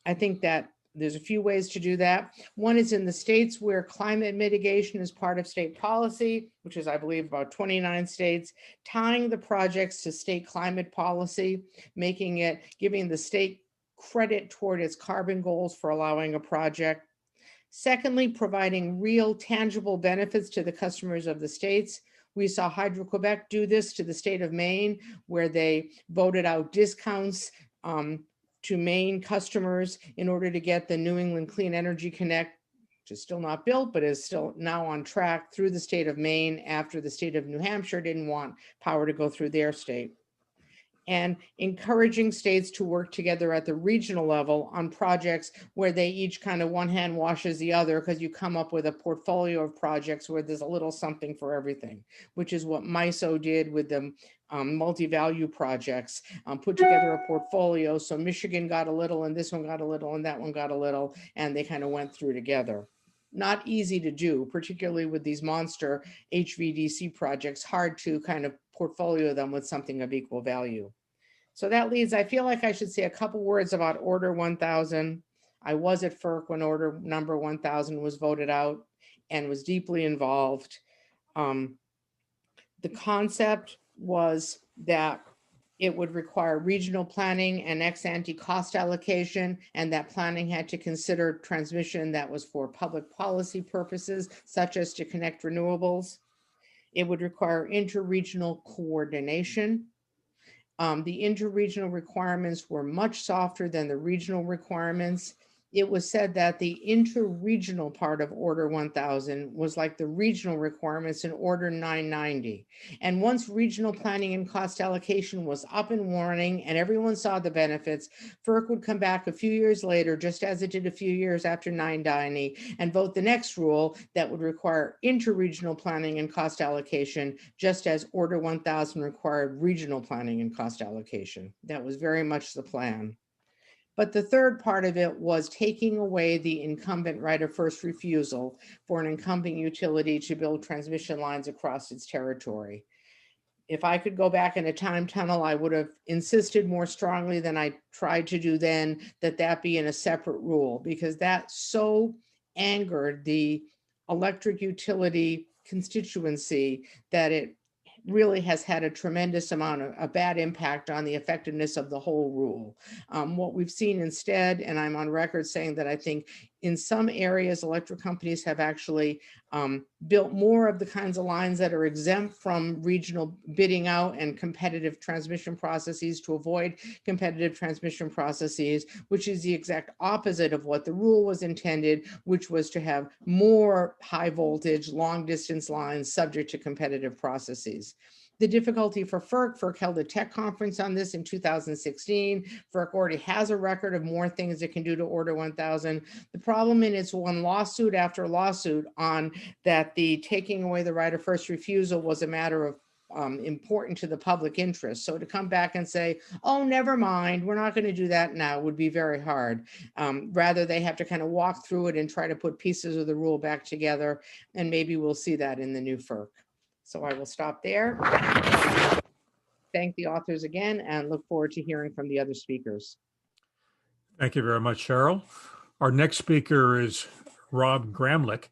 I think that there's a few ways to do that. One is in the states where climate mitigation is part of state policy, which is, I believe, about 29 states, tying the projects to state climate policy, giving the state credit toward its carbon goals for allowing a project. Secondly, providing real tangible benefits to the customers of the states. We saw Hydro-Quebec do this to the state of Maine, where they voted out discounts to Maine customers in order to get the New England Clean Energy Connect, which is still not built, but is still now on track through the state of Maine after the state of New Hampshire didn't want power to go through their state. and encouraging states to work together at the regional level on projects where they each kind of one hand washes the other, because you come up with a portfolio of projects where there's a little something for everything, which is what MISO did with the multi-value projects, put together a portfolio. So Michigan got a little, and this one got a little, and that one got a little, and they kind of went through together. Not easy to do, particularly with these monster HVDC projects, hard to kind of portfolio them with something of equal value. So that leads, I feel like I should say a couple words about Order 1000. I was at FERC when Order number 1000 was voted out and was deeply involved. The concept was that it would require regional planning and ex-ante cost allocation, and that planning had to consider transmission that was for public policy purposes, such as to connect renewables. It would require interregional coordination. The interregional requirements were much softer than the regional requirements. It was said that the interregional part of Order 1000 was like the regional requirements in Order 990. And once regional planning and cost allocation was up and running and everyone saw the benefits, FERC would come back a few years later, just as it did a few years after 990, and vote the next rule that would require interregional planning and cost allocation, just as Order 1000 required regional planning and cost allocation. That was very much the plan. But the third part of it was taking away the incumbent right of first refusal for an incumbent utility to build transmission lines across its territory. If I could go back in a time tunnel, I would have insisted more strongly than I tried to do then that that be in a separate rule, because that so angered the electric utility constituency that it really has had a tremendous amount of a bad impact on the effectiveness of the whole rule. What we've seen instead, and I'm on record saying that I think in some areas, electric companies have actually built more of the kinds of lines that are exempt from regional bidding out and competitive transmission processes to avoid competitive transmission processes, which is the exact opposite of what the rule was intended, which was to have more high voltage, long distance lines subject to competitive processes. The difficulty for FERC held a tech conference on this in 2016. FERC already has a record of more things it can do to Order 1000. The problem in it's won lawsuit after lawsuit on that the taking away the right of first refusal was a matter of important to the public interest. So to come back and say, oh, never mind, we're not going to do that now would be very hard. Rather, they have to kind of walk through it and try to put pieces of the rule back together. And maybe we'll see that in the new FERC. So I will stop there. Thank the authors again and look forward to hearing from the other speakers. Thank you very much, Cheryl. Our next speaker is Rob Gramlich.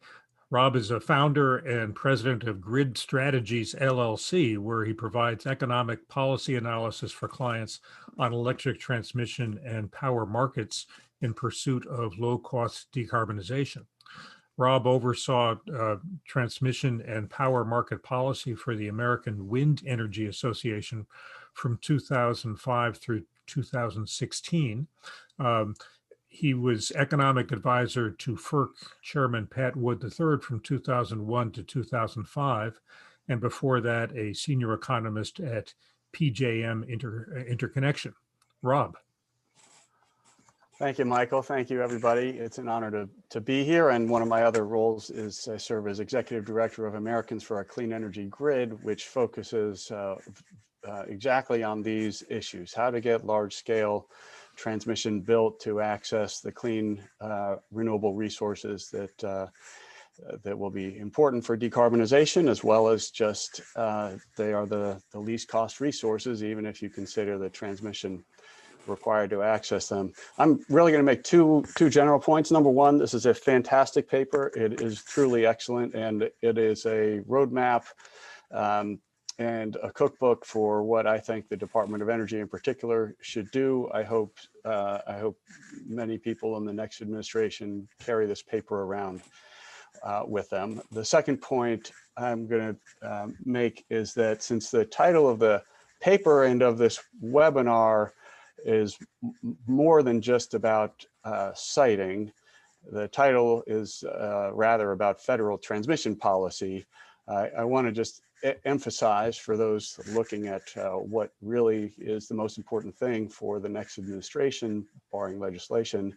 Rob is a founder and president of Grid Strategies, LLC, where he provides economic policy analysis for clients on electric transmission and power markets in pursuit of low-cost decarbonization. Rob oversaw transmission and power market policy for the American Wind Energy Association from 2005 through 2016. He was economic advisor to FERC Chairman Pat Wood III from 2001 to 2005, and before that, a senior economist at PJM Interconnection. Rob. Thank you, Michael. Thank you, everybody. It's an honor to be here. And one of my other roles is I serve as Executive Director of Americans for a Clean Energy Grid, which focuses exactly on these issues: how to get large-scale transmission built to access the clean, renewable resources that will be important for decarbonization, as well as just they are the least cost resources, even if you consider the transmission required to access them. I'm really going to make two general points. Number one, this is a fantastic paper. It is truly excellent, and it is a roadmap and a cookbook for what I think the Department of Energy in particular should do. I hope many people in the next administration carry this paper around with them. The second point I'm going to make is that since the title of the paper and of this webinar is more than just about siting, the title is rather about federal transmission policy. I want to just emphasize for those looking at what really is the most important thing for the next administration, barring legislation,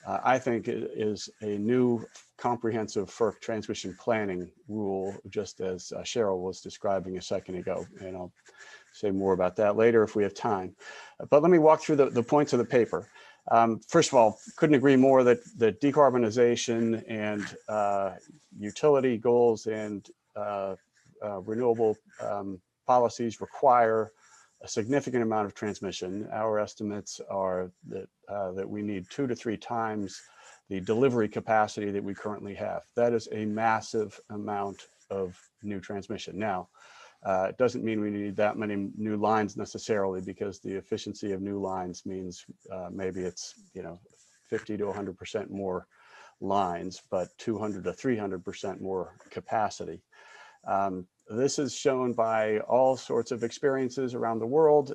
I think it is a new comprehensive FERC transmission planning rule, just as Cheryl was describing a second ago. And I'll say more about that later if we have time. But let me walk through the points of the paper. First of all, couldn't agree more that decarbonization and utility goals and renewable policies require a significant amount of transmission. Our estimates are that we need 2 to 3 times the delivery capacity that we currently have. That is a massive amount of new transmission. Now, it doesn't mean we need that many new lines necessarily, because the efficiency of new lines means maybe it's 50 to 100% more lines, but 200 to 300% more capacity. This is shown by all sorts of experiences around the world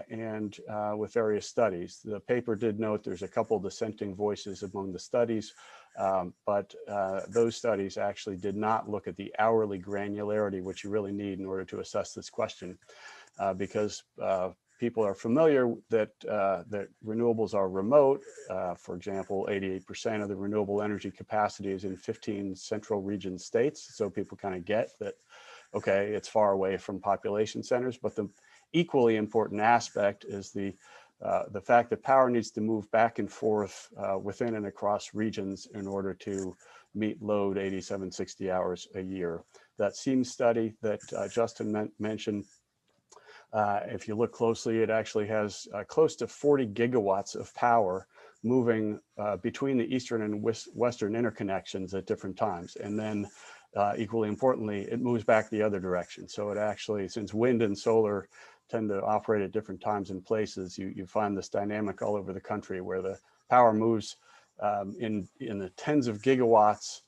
and with various studies. The paper did note there's a couple dissenting voices among the studies, but those studies actually did not look at the hourly granularity, which you really need in order to assess this question, because people are familiar that renewables are remote. For example, 88% of the renewable energy capacity is in 15 central region states. So people kind of get that, okay, it's far away from population centers, but the equally important aspect is the fact that power needs to move back and forth within and across regions in order to meet load 87, 60 hours a year. That SEAM study that Justin mentioned, if you look closely, it actually has close to 40 gigawatts of power moving between the eastern and western interconnections at different times. And then equally importantly, it moves back the other direction. So it actually, since wind and solar tend to operate at different times and places, you find this dynamic all over the country where the power moves in the tens of gigawatts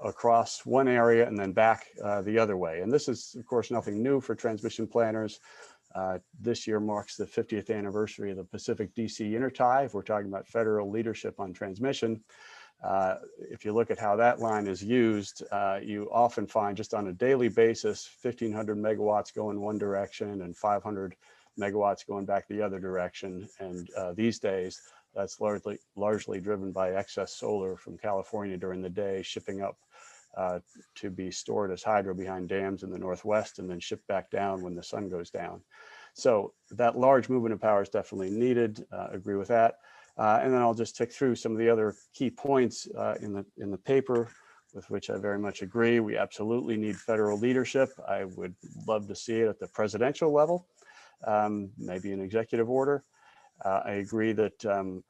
across one area and then back the other way. And this is, of course, nothing new for transmission planners. This year marks the 50th anniversary of the Pacific DC Intertie. If we're talking about federal leadership on transmission, if you look at how that line is used, you often find just on a daily basis, 1,500 megawatts go in one direction and 500 megawatts going back the other direction. And these days, that's largely driven by excess solar from California during the day, shipping up to be stored as hydro behind dams in the Northwest and then shipped back down when the sun goes down. So that large movement of power is definitely needed. Agree with that. And then I'll just tick through some of the other key points in the paper with which I very much agree. We absolutely need federal leadership. I would love to see it at the presidential level, maybe an executive order. I agree that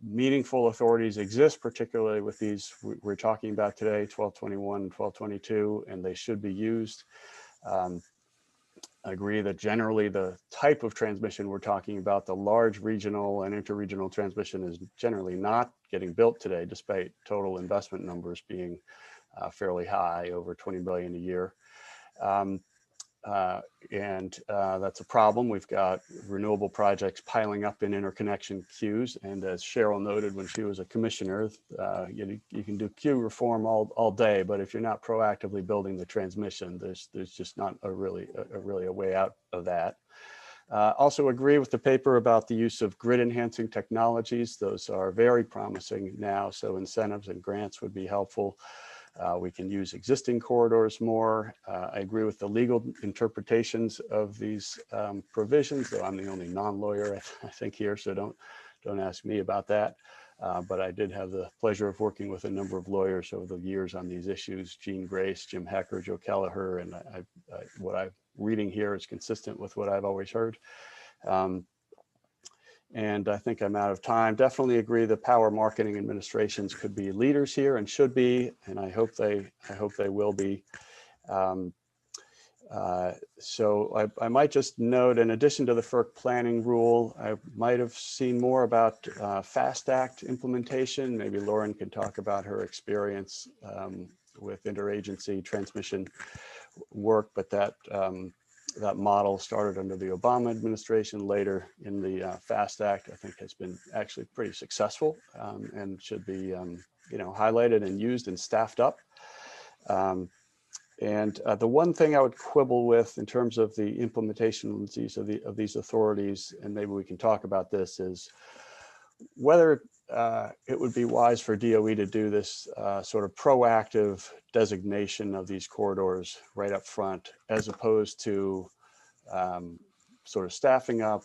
meaningful authorities exist, particularly with these we're talking about today, 1221 and 1222, and they should be used. I agree that generally the type of transmission we're talking about, the large regional and interregional transmission, is generally not getting built today, despite total investment numbers being fairly high, over 20 billion a year. And that's a problem. We've got renewable projects piling up in interconnection queues. And as Cheryl noted when she was a commissioner, you can do queue reform all day, but if you're not proactively building the transmission, there's just not really a way out of that. Also agree with the paper about the use of grid enhancing technologies. Those are very promising now, so incentives and grants would be helpful. We can use existing corridors more. I agree with the legal interpretations of these provisions, though I'm the only non-lawyer I think here, so don't ask me about that. But I did have the pleasure of working with a number of lawyers over the years on these issues: Gene Grace, Jim Hecker, Joe Kelleher, and what I'm reading here is consistent with what I've always heard. And I think I'm out of time. Definitely agree that power marketing administrations could be leaders here and should be, and I hope they will be. So I might just note, in addition to the FERC planning rule, I might have seen more about FAST Act implementation. Maybe Lauren can talk about her experience with interagency transmission work, but that model started under the Obama administration. Later in the FAST Act, I think has been actually pretty successful and should be highlighted and used and staffed up. And the one thing I would quibble with in terms of the implementation of these authorities, and maybe we can talk about this, is whether it would be wise for DOE to do this sort of proactive designation of these corridors right up front, as opposed to sort of staffing up,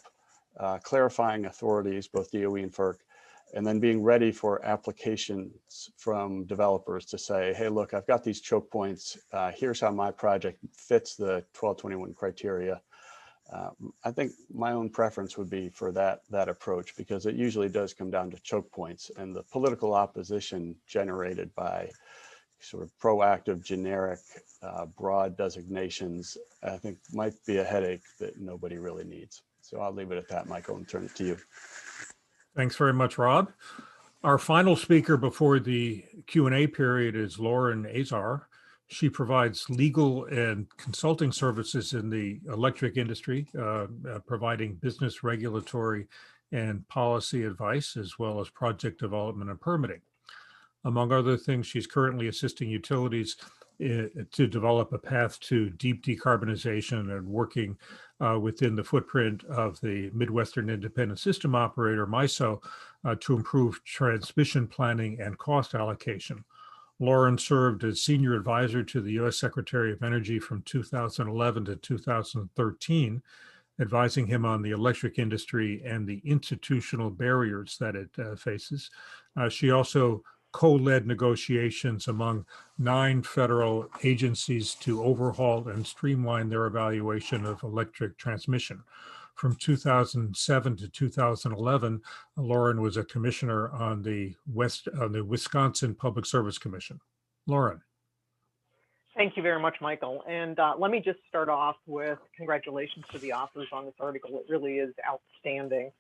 clarifying authorities, both DOE and FERC, and then being ready for applications from developers to say, hey, look, I've got these choke points. Here's how my project fits the 1221 criteria. I think my own preference would be for that approach, because it usually does come down to choke points, and the political opposition generated by sort of proactive, generic, broad designations, I think might be a headache that nobody really needs. So I'll leave it at that, Michael, and turn it to you. Thanks very much, Rob. Our final speaker before the Q&A period is Lauren Azar. She provides legal and consulting services in the electric industry, providing business, regulatory, and policy advice, as well as project development and permitting. Among other things, she's currently assisting utilities to develop a path to deep decarbonization and working within the footprint of the Midwestern Independent System Operator, MISO, to improve transmission planning and cost allocation. Lauren served as senior advisor to the U.S. Secretary of Energy from 2011 to 2013, advising him on the electric industry and the institutional barriers that it faces. She also co-led negotiations among 9 federal agencies to overhaul and streamline their evaluation of electric transmission. From 2007 to 2011, Lauren was a commissioner on the Wisconsin Public Service Commission. Lauren. Thank you very much, Michael. And let me just start off with congratulations to the authors on this article. It really is outstanding.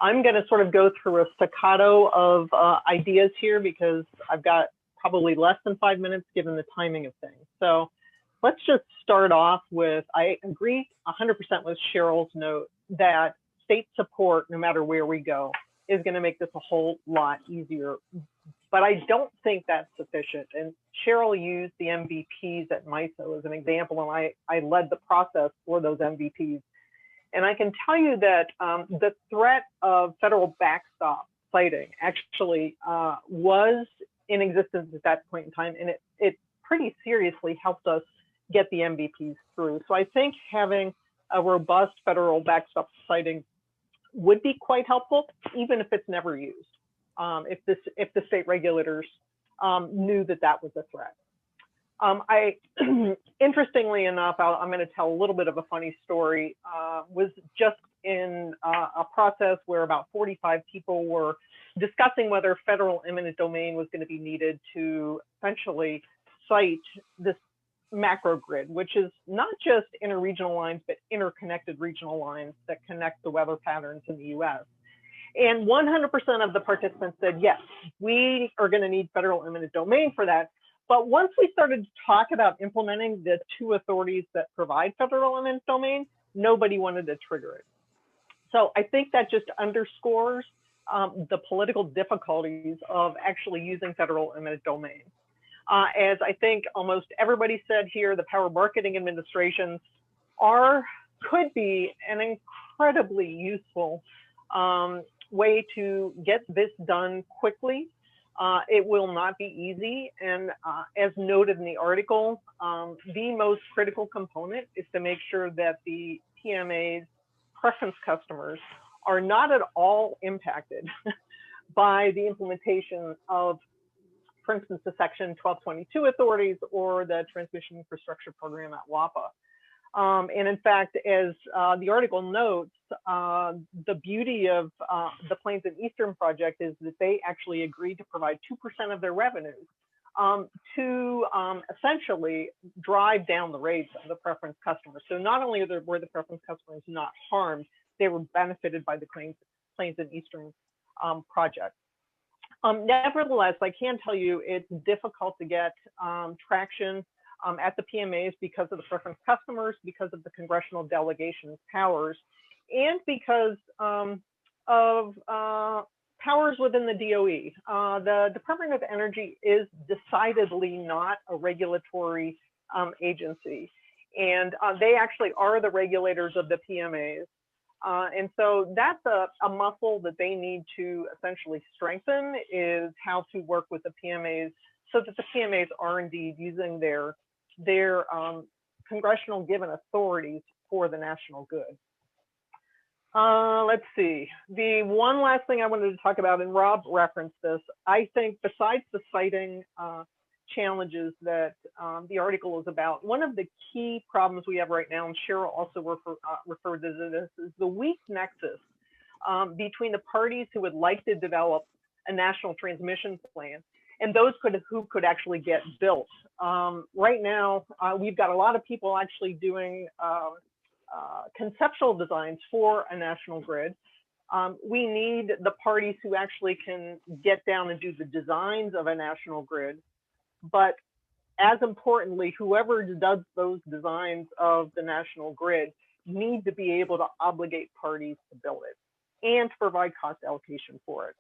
I'm going to sort of go through a staccato of ideas here because I've got probably less than 5 minutes given the timing of things. So let's just start off with, I agree 100% with Cheryl's note that state support, no matter where we go, is going to make this a whole lot easier. But I don't think that's sufficient. And Cheryl used the MVPs at MISO as an example, and I led the process for those MVPs. And I can tell you that the threat of federal backstop siting actually was in existence at that point in time, and it pretty seriously helped us get the MVPs through. So I think having a robust federal backstop siting would be quite helpful, even if it's never used. If the state regulators knew that that was a threat. Interestingly enough, I'm going to tell a little bit of a funny story. Was just in a process where about 45 people were discussing whether federal eminent domain was going to be needed to essentially site this macro grid, which is not just interregional lines, but interconnected regional lines that connect the weather patterns in the US. And 100% of the participants said, yes, we are going to need federal eminent domain for that. But once we started to talk about implementing the 2 authorities that provide federal eminent domain, nobody wanted to trigger it. So I think that just underscores the political difficulties of actually using federal eminent domain. As I think almost everybody said here, the power marketing administrations could be an incredibly useful way to get this done quickly. It will not be easy. And as noted in the article, the most critical component is to make sure that the PMA's preference customers are not at all impacted by the implementation of, for instance, the Section 1222 authorities or the Transmission Infrastructure Program at WAPA. And in fact, as the article notes, the beauty of the Plains and Eastern project is that they actually agreed to provide 2% of their revenues to essentially drive down the rates of the preference customers. So not only were the preference customers not harmed, they were benefited by the Plains and Eastern project. Nevertheless, I can tell you it's difficult to get traction at the PMAs because of the preference customers, because of the congressional delegation's powers, and because of powers within the DOE. The Department of Energy is decidedly not a regulatory agency. And they actually are the regulators of the PMAs. And so that's a muscle that they need to essentially strengthen, is how to work with the PMAs so that the PMAs are indeed using their congressional given authorities for the national good. Let's see. The one last thing I wanted to talk about, and Rob referenced this, I think besides the citing challenges that the article is about, one of the key problems we have right now, and Cheryl also referred to this, is the weak nexus between the parties who would like to develop a national transmission plan and those who could actually get built. Right now, we've got a lot of people actually doing conceptual designs for a national grid. We need the parties who actually can get down and do the designs of a national grid. But as importantly, whoever does those designs of the national grid need to be able to obligate parties to build it and to provide cost allocation for it.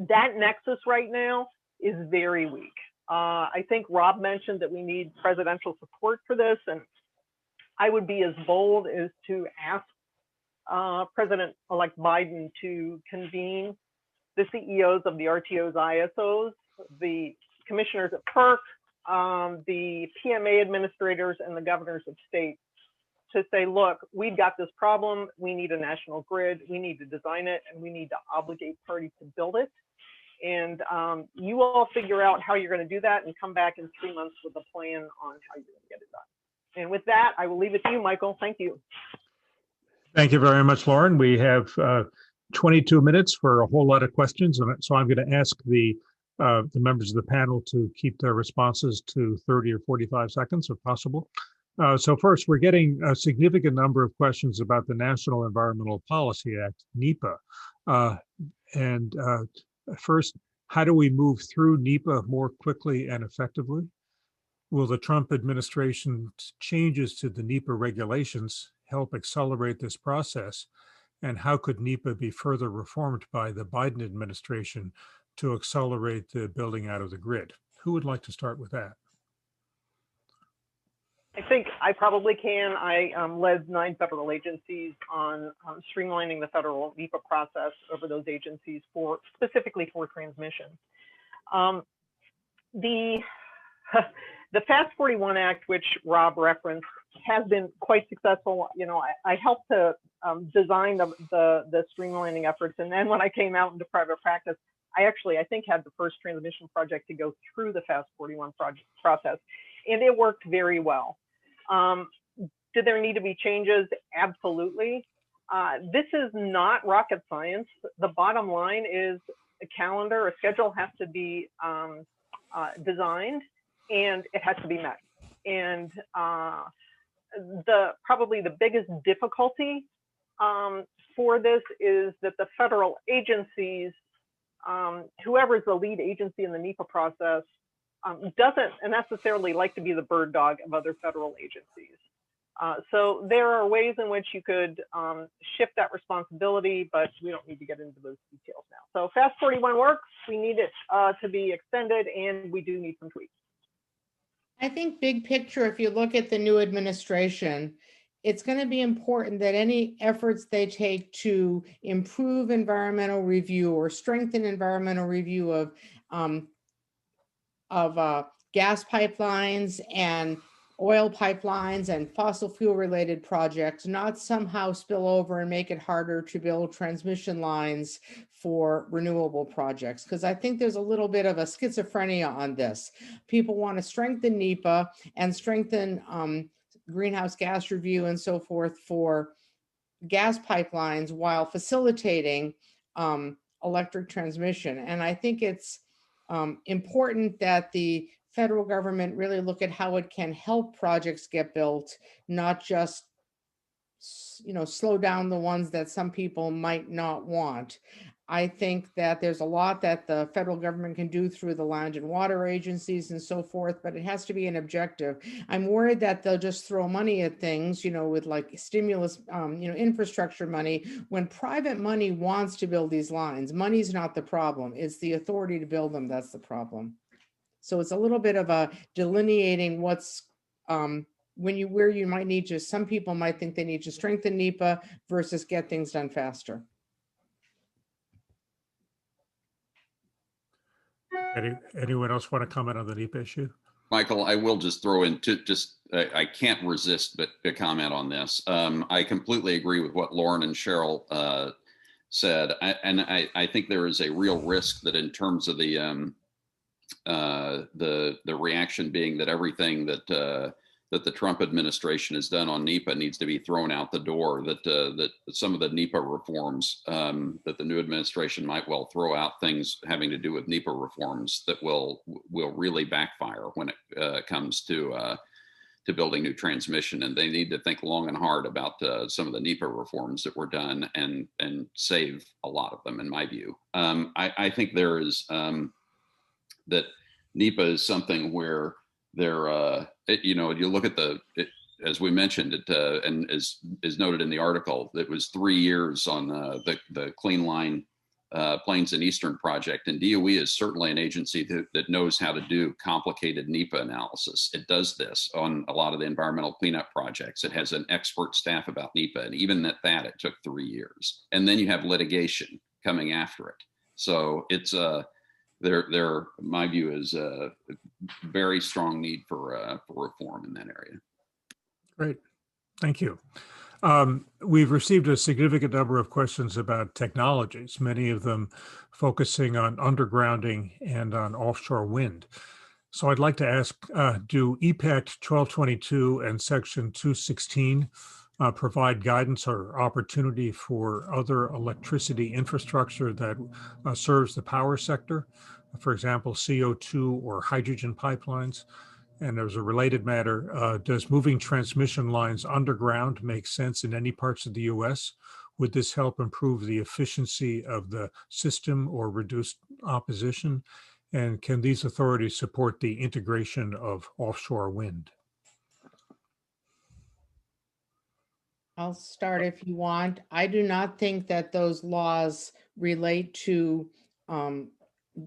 That nexus right now is very weak. I think Rob mentioned that we need presidential support for this, and I would be as bold as to ask President-elect Biden to convene the CEOs of the RTOs, ISOs, the commissioners at FERC, the PMA administrators, and the governors of states to say, look, we've got this problem. We need a national grid. We need to design it, and we need to obligate parties to build it. And you all figure out how you're going to do that and come back in 3 months with a plan on how you're going to get it done. And with that, I will leave it to you, Michael. Thank you. Thank you very much, Lauren. We have 22 minutes for a whole lot of questions. And so I'm going to ask the members of the panel to keep their responses to 30 or 45 seconds if possible. So first, we're getting a significant number of questions about the National Environmental Policy Act, NEPA. First, how do we move through NEPA more quickly and effectively? Will the Trump administration's changes to the NEPA regulations help accelerate this process? And how could NEPA be further reformed by the Biden administration to accelerate the building out of the grid? Who would like to start with that? I think I probably can. I led 9 federal agencies on streamlining the federal NEPA process over those agencies specifically for transmission. The FAST-41 Act, which Rob referenced, has been quite successful. You know, I helped to design the streamlining efforts, and then when I came out into private practice, I think had the first transmission project to go through the FAST-41 process, and it worked very well. Did there need to be changes? Absolutely. This is not rocket science. The bottom line is a calendar, a schedule has to be designed, and it has to be met. And probably the biggest difficulty for this is that the federal agencies, whoever is the lead agency in the NEPA process, doesn't necessarily like to be the bird dog of other federal agencies. So there are ways in which you could shift that responsibility, but we don't need to get into those details now. So FAST-41 works. We need it to be extended, and we do need some tweaks. I think big picture, if you look at the new administration, it's going to be important that any efforts they take to improve environmental review or strengthen environmental review of gas pipelines and oil pipelines and fossil fuel related projects not somehow spill over and make it harder to build transmission lines for renewable projects. Because I think there's a little bit of a schizophrenia on this. People want to strengthen NEPA and strengthen greenhouse gas review and so forth for gas pipelines while facilitating electric transmission. And I think it's important that the federal government really look at how it can help projects get built, not just, slow down the ones that some people might not want. I think that there's a lot that the federal government can do through the land and water agencies and so forth, but it has to be an objective. I'm worried that they'll just throw money at things, with like stimulus, infrastructure money, when private money wants to build these lines. Money's not the problem. It's the authority to build them that's the problem. So it's a little bit of a delineating what's where you might need to, some people might think they need to strengthen NEPA versus get things done faster. Anyone else want to comment on the NEPA issue? Michael, I will just throw in I can't resist but to comment on this. I completely agree with what Lauren and Cheryl said. I think there is a real risk that in terms of the reaction being that everything that the Trump administration has done on NEPA needs to be thrown out the door, that some of the NEPA reforms, that the new administration might well throw out things having to do with NEPA reforms that will really backfire when it comes to building new transmission. And they need to think long and hard about some of the NEPA reforms that were done and save a lot of them, in my view. I think there is that NEPA is something where you look at as we mentioned it, and as is noted in the article, it was 3 years on the Clean Line Plains and Eastern project, and DOE is certainly an agency that knows how to do complicated NEPA analysis. It does this on a lot of the environmental cleanup projects. It has an expert staff about NEPA, and even at that, it took 3 years. And then you have litigation coming after it. So it's my view is a very strong need for reform in that area. Great, thank you. We've received a significant number of questions about technologies, many of them focusing on undergrounding and on offshore wind. So I'd like to ask, do EPAct 1222 and Section 216 provide guidance or opportunity for other electricity infrastructure that serves the power sector, for example, CO2 or hydrogen pipelines? And as a related matter, does moving transmission lines underground make sense in any parts of the U.S.? Would this help improve the efficiency of the system or reduce opposition? And can these authorities support the integration of offshore wind? I'll start if you want. I do not think that those laws relate to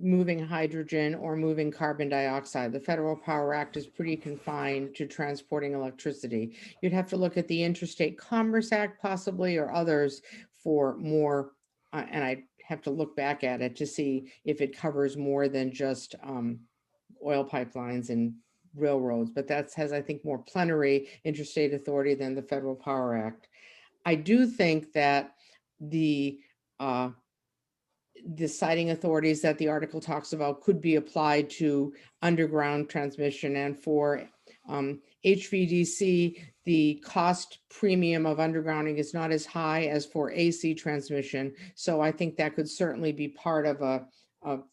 moving hydrogen or moving carbon dioxide. The Federal Power Act is pretty confined to transporting electricity. You'd have to look at the Interstate Commerce Act possibly, or others for more, and I'd have to look back at it to see if it covers more than just oil pipelines and railroads, but that has, I think, more plenary interstate authority than the Federal Power Act. I do think that the siting authorities that the article talks about could be applied to underground transmission, and for HVDC, the cost premium of undergrounding is not as high as for AC transmission. So I think that could certainly be part of a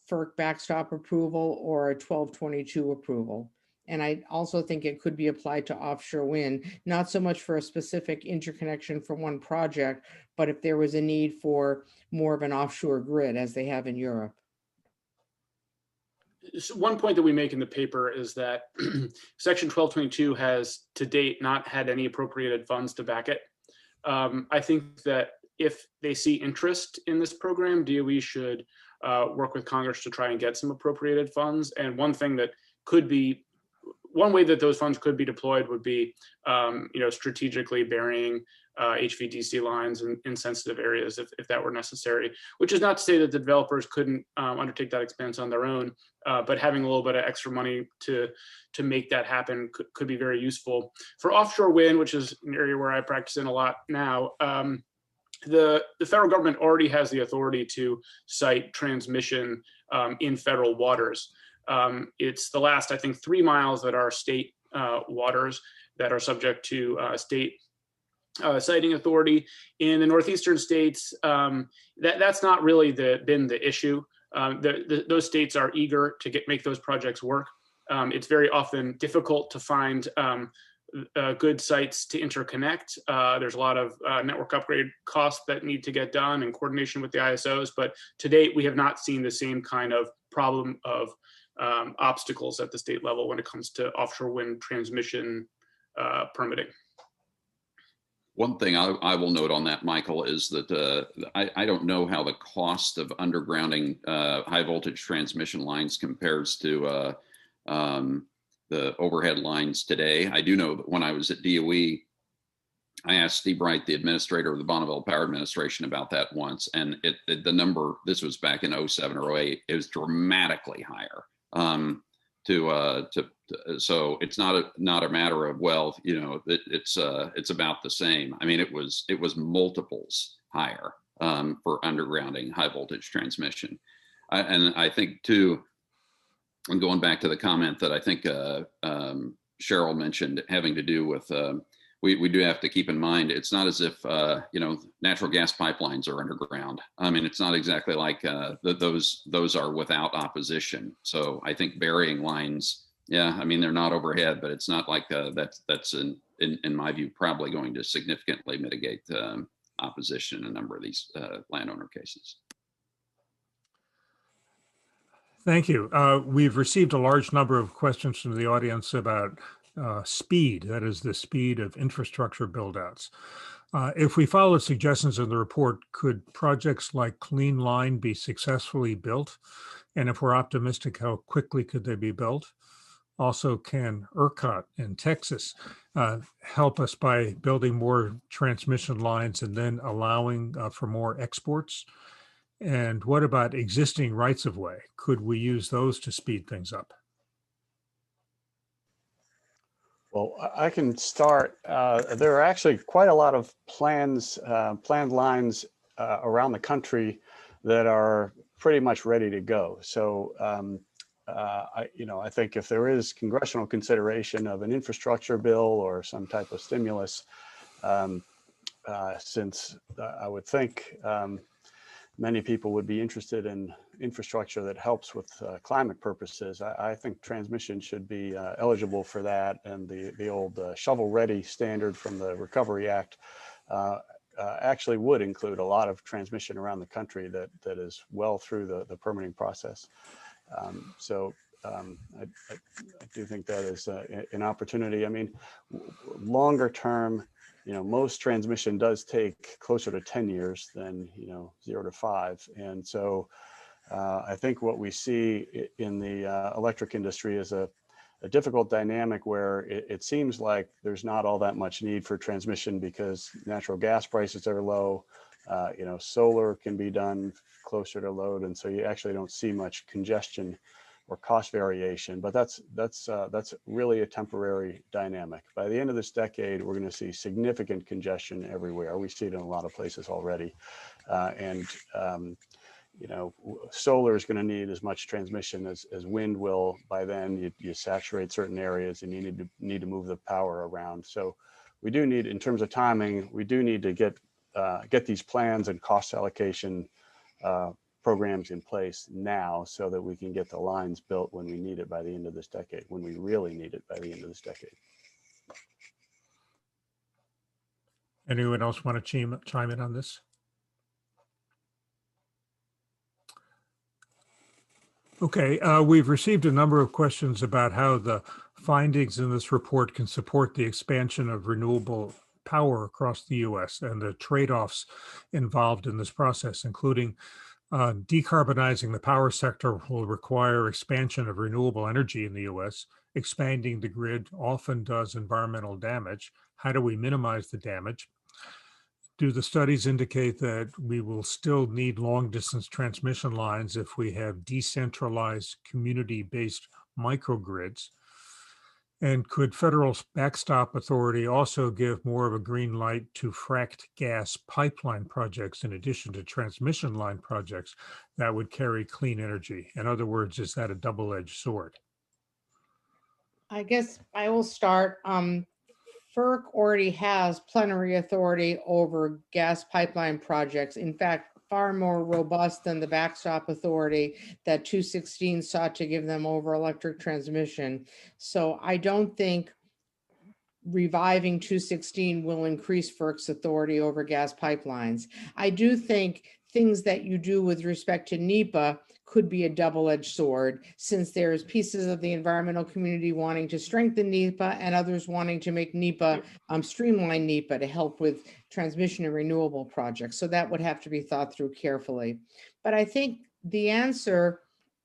FERC backstop approval or a 1222 approval. And I also think it could be applied to offshore wind, not so much for a specific interconnection for one project, but if there was a need for more of an offshore grid as they have in Europe. So one point that we make in the paper is that Section 1222 has to date not had any appropriated funds to back it. I think that if they see interest in this program, DOE should work with Congress to try and get some appropriated funds. And one way that those funds could be deployed would be, strategically burying HVDC lines in sensitive areas if that were necessary, which is not to say that the developers couldn't undertake that expense on their own, but having a little bit of extra money to make that happen could be very useful. For offshore wind, which is an area where I practice in a lot now, the federal government already has the authority to site transmission in federal waters. It's the last, I think, 3 miles that are state waters that are subject to state siting authority. In the northeastern states, that's not really been the issue. Those states are eager to make those projects work. It's very often difficult to find good sites to interconnect. There's a lot of network upgrade costs that need to get done in coordination with the ISOs, but to date, we have not seen the same kind of problem of obstacles at the state level when it comes to offshore wind transmission permitting. One thing I will note on that, Michael, is that I don't know how the cost of undergrounding high voltage transmission lines compares to the overhead lines today. I do know that when I was at DOE, I asked Steve Wright, the administrator of the Bonneville Power Administration, about that once, and the number, this was back in 07 or 08, it was dramatically higher. So it's not a matter of, well, you know, it's about the same. I mean, it was multiples higher for undergrounding high voltage transmission. And I think too, and going back to the comment that I think Cheryl mentioned, having to do with we do have to keep in mind, it's not as if, you know, natural gas pipelines are underground. I mean, it's not exactly like those are without opposition. So I think burying lines, yeah, I mean, they're not overhead, but it's not like that's in my view, probably going to significantly mitigate opposition in a number of these landowner cases. Thank you. We've received a large number of questions from the audience about speed, that is the speed of infrastructure buildouts. If we follow suggestions in the report, could projects like Clean Line be successfully built? And if we're optimistic, how quickly could they be built? Also, can ERCOT in Texas help us by building more transmission lines and then allowing for more exports? And what about existing rights of way? Could we use those to speed things up? Well, I can start. There are actually quite a lot of planned lines around the country that are pretty much ready to go. So, I think if there is congressional consideration of an infrastructure bill or some type of stimulus, since I would think many people would be interested in infrastructure that helps with climate purposes, I think transmission should be eligible for that. And the old shovel-ready standard from the Recovery Act actually would include a lot of transmission around the country that is well through the permitting process. I do think that is an opportunity. I mean, longer term, you know, most transmission does take closer to 10 years than, 0 to 5. And so I think what we see in the electric industry is a difficult dynamic where it seems like there's not all that much need for transmission because natural gas prices are low. Solar can be done closer to load. And so you actually don't see much congestion or cost variation, but that's really a temporary dynamic. By the end of this decade, we're going to see significant congestion everywhere. We see it in a lot of places already, solar is going to need as much transmission as wind will. By then, you saturate certain areas, and you need to move the power around. So we do need, in terms of timing, we do need to get these plans and cost allocation programs in place now so that we can get the lines built when we need it by the end of this decade, when we really need it by the end of this decade. Anyone else want to chime in on this? Okay, we've received a number of questions about how the findings in this report can support the expansion of renewable power across the U.S. and the trade-offs involved in this process, including decarbonizing the power sector will require expansion of renewable energy in the U.S. Expanding the grid often does environmental damage. How do we minimize the damage? Do the studies indicate that we will still need long-distance transmission lines if we have decentralized, community-based microgrids? And could federal backstop authority also give more of a green light to fracked gas pipeline projects in addition to transmission line projects that would carry clean energy? In other words, is that a double-edged sword? I guess I will start. FERC already has plenary authority over gas pipeline projects. In fact, far more robust than the backstop authority that 216 sought to give them over electric transmission. So I don't think reviving 216 will increase FERC's authority over gas pipelines. I do think things that you do with respect to NEPA could be a double-edged sword, since there's pieces of the environmental community wanting to strengthen NEPA and others wanting to make NEPA, streamline NEPA to help with transmission and renewable projects. So that would have to be thought through carefully. But I think the answer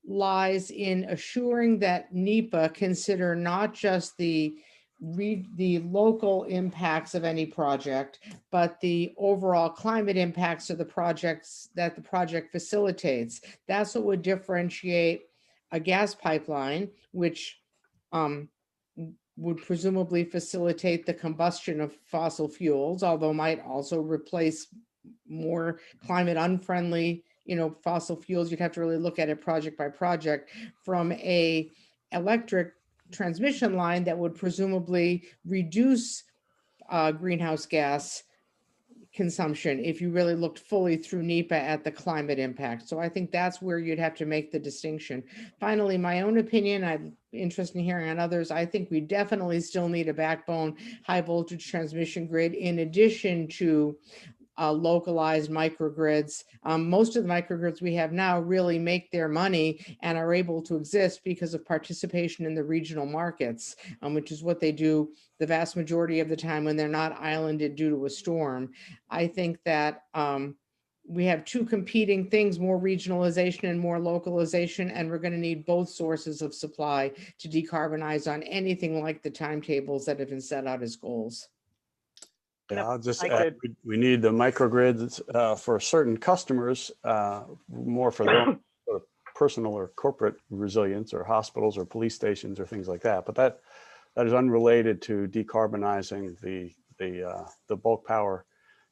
lies in assuring that NEPA consider not just the local impacts of any project, but the overall climate impacts of the projects that the project facilitates. That's what would differentiate a gas pipeline, which would presumably facilitate the combustion of fossil fuels, although might also replace more climate unfriendly, fossil fuels. You'd have to really look at it project by project, from a electric transmission line that would presumably reduce greenhouse gas consumption if you really looked fully through NEPA at the climate impact. So I think that's where you'd have to make the distinction. Finally, my own opinion, I'm interested in hearing on others. I think we definitely still need a backbone high voltage transmission grid in addition to localized microgrids. Most of the microgrids we have now really make their money and are able to exist because of participation in the regional markets, which is what they do the vast majority of the time when they're not islanded due to a storm. I think that we have two competing things, more regionalization and more localization, and we're going to need both sources of supply to decarbonize on anything like the timetables that have been set out as goals. Yeah, I'll just add, we need the microgrids for certain customers, more for their own sort of personal or corporate resilience, or hospitals or police stations or things like that. But that is unrelated to decarbonizing the bulk power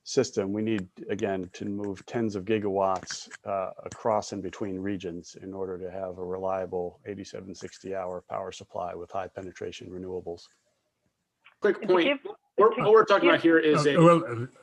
system. We need, again, to move tens of gigawatts across and between regions in order to have a reliable 87, 60-hour power supply with high penetration renewables. Quick point. What we're talking about here is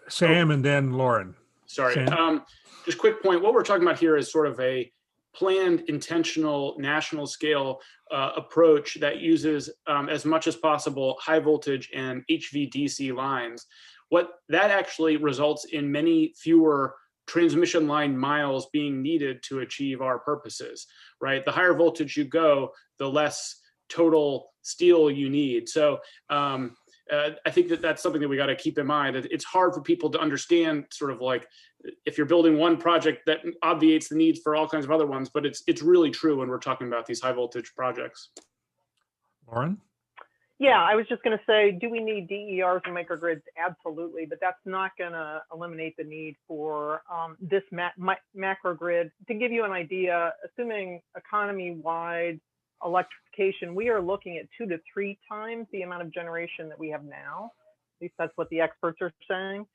Sam and then Lauren. Sorry. Sam? Just quick point. What we're talking about here is sort of a planned, intentional, national scale approach that uses as much as possible high voltage and HVDC lines. What that actually results in many fewer transmission line miles being needed to achieve our purposes, right? The higher voltage you go, the less total steel you need. So I think that's something that we got to keep in mind. It's hard for people to understand, sort of like, if you're building one project that obviates the needs for all kinds of other ones, but it's really true when we're talking about these high voltage projects. Lauren? Yeah, I was just going to say, do we need DERs and microgrids? Absolutely, but that's not going to eliminate the need for this macro grid. To give you an idea, assuming economy-wide electrification, we are looking at 2 to 3 times the amount of generation that we have now. At least that's what the experts are saying.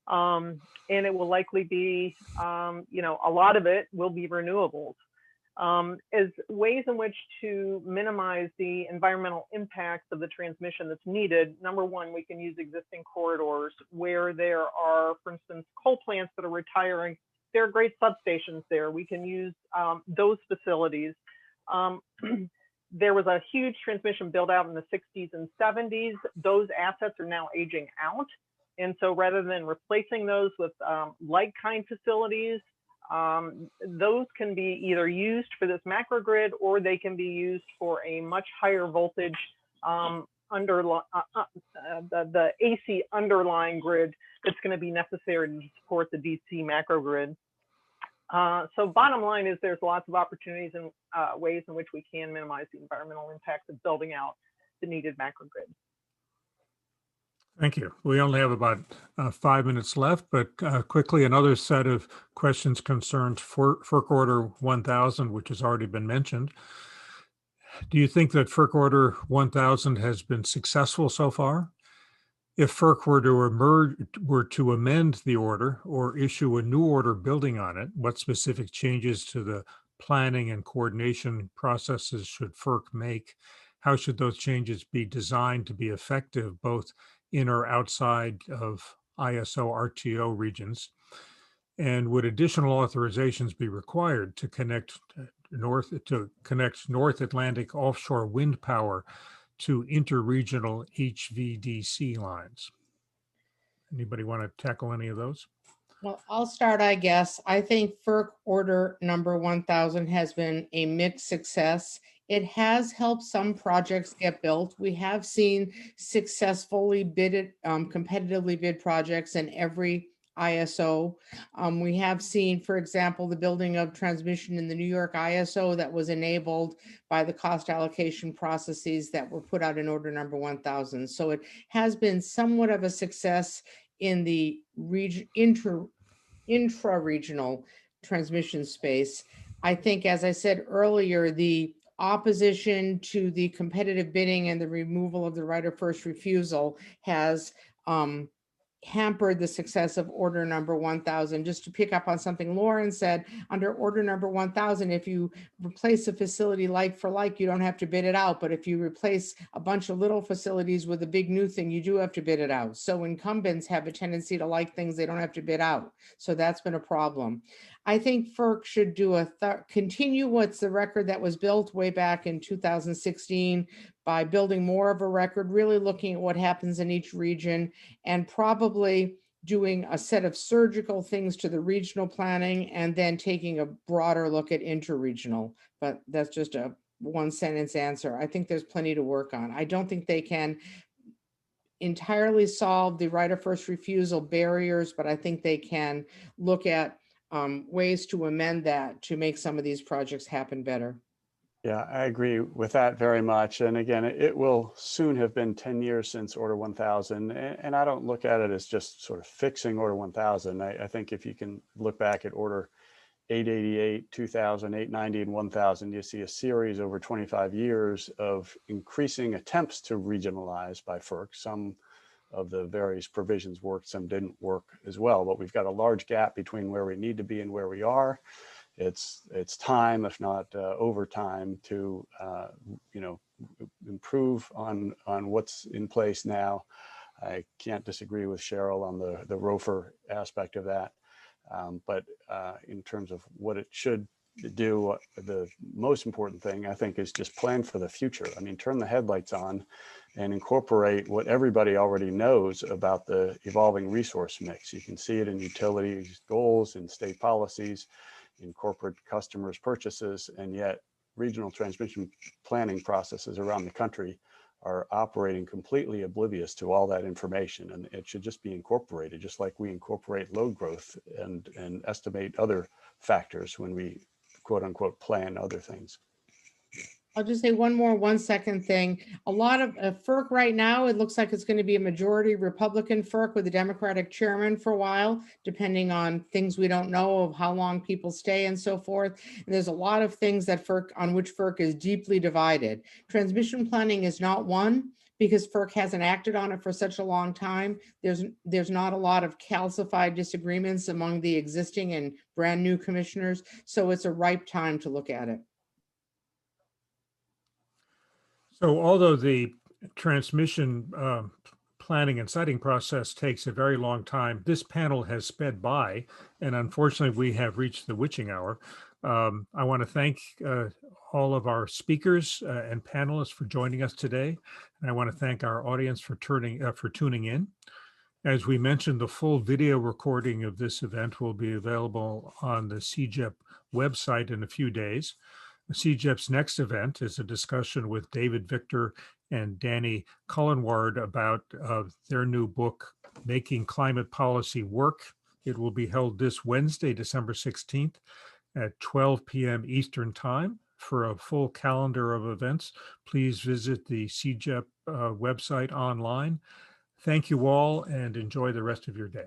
And it will likely be, a lot of it will be renewables. As ways in which to minimize the environmental impacts of the transmission that's needed, number one, we can use existing corridors where there are, for instance, coal plants that are retiring. There are great substations there. We can use those facilities. There was a huge transmission build out in the 60s and 70s. Those assets are now aging out. And so rather than replacing those with like-kind facilities, those can be either used for this macro grid, or they can be used for a much higher voltage the AC underlying grid that's going to be necessary to support the DC macro grid. So bottom line is there's lots of opportunities and ways in which we can minimize the environmental impacts of building out the needed macro grid. Thank you. We only have about 5 minutes left, but quickly, another set of questions concerns FERC Order 1000, which has already been mentioned. Do you think that FERC Order 1000 has been successful so far? If FERC were to amend the order or issue a new order building on it, what specific changes to the planning and coordination processes should FERC make? How should those changes be designed to be effective, both in or outside of ISO RTO regions? And would additional authorizations be required to connect North Atlantic offshore wind power to interregional HVDC lines? Anybody want to tackle any of those? Well, I'll start, I guess. I think FERC Order number 1000 has been a mixed success. It has helped some projects get built. We have seen successfully competitively bid projects in every ISO. We have seen, for example, the building of transmission in the New York ISO that was enabled by the cost allocation processes that were put out in order number 1000. So it has been somewhat of a success in the intra-regional transmission space. I think, as I said earlier, the opposition to the competitive bidding and the removal of the right of first refusal has hampered the success of order number 1000. Just to pick up on something Lauren said, under order number 1000, if you replace a facility like for like, you don't have to bid it out. But if you replace a bunch of little facilities with a big new thing, you do have to bid it out. So incumbents have a tendency to like things they don't have to bid out. So that's been a problem. I think FERC should do continue what's the record that was built way back in 2016 by building more of a record, really looking at what happens in each region, and probably doing a set of surgical things to the regional planning and then taking a broader look at interregional. But that's just a one sentence answer. I think there's plenty to work on. I don't think they can entirely solve the right of first refusal barriers, but I think they can look at ways to amend that to make some of these projects happen better. Yeah, I agree with that very much. And again, it will soon have been 10 years since Order 1000. And I don't look at it as just sort of fixing Order 1000. I think if you can look back at Order 888, 2000, 890, and 1000, you see a series over 25 years of increasing attempts to regionalize by FERC. Some of the various provisions worked, some didn't work as well, but we've got a large gap between where we need to be and where we are. It's time, if not over time, to improve on what's in place now. I can't disagree with Cheryl on the ROFR aspect of that, but in terms of what it should do, the most important thing I think is just plan for the future. I mean, turn the headlights on and incorporate what everybody already knows about the evolving resource mix. You can see it in utilities goals, in state policies, in corporate customers' purchases, and yet regional transmission planning processes around the country are operating completely oblivious to all that information. And it should just be incorporated, just like we incorporate load growth and estimate other factors when we quote unquote plan other things. I'll just say one second thing. A lot of FERC right now, it looks like it's going to be a majority Republican FERC with a Democratic chairman for a while, depending on things we don't know of how long people stay and so forth. And there's a lot of things that on which FERC is deeply divided. Transmission planning is not one, because FERC hasn't acted on it for such a long time. There's not a lot of calcified disagreements among the existing and brand new commissioners. So it's a ripe time to look at it. So although the transmission planning and siting process takes a very long time, this panel has sped by, and unfortunately we have reached the witching hour. I want to thank all of our speakers and panelists for joining us today. And I want to thank our audience for tuning in. As we mentioned, the full video recording of this event will be available on the CJEP website in a few days. CJEP's next event is a discussion with David Victor and Danny Cullenward about their new book, Making Climate Policy Work. It will be held this Wednesday, December 16th at 12 p.m. Eastern Time. For a full calendar of events, please visit the CJEP website online. Thank you all and enjoy the rest of your day.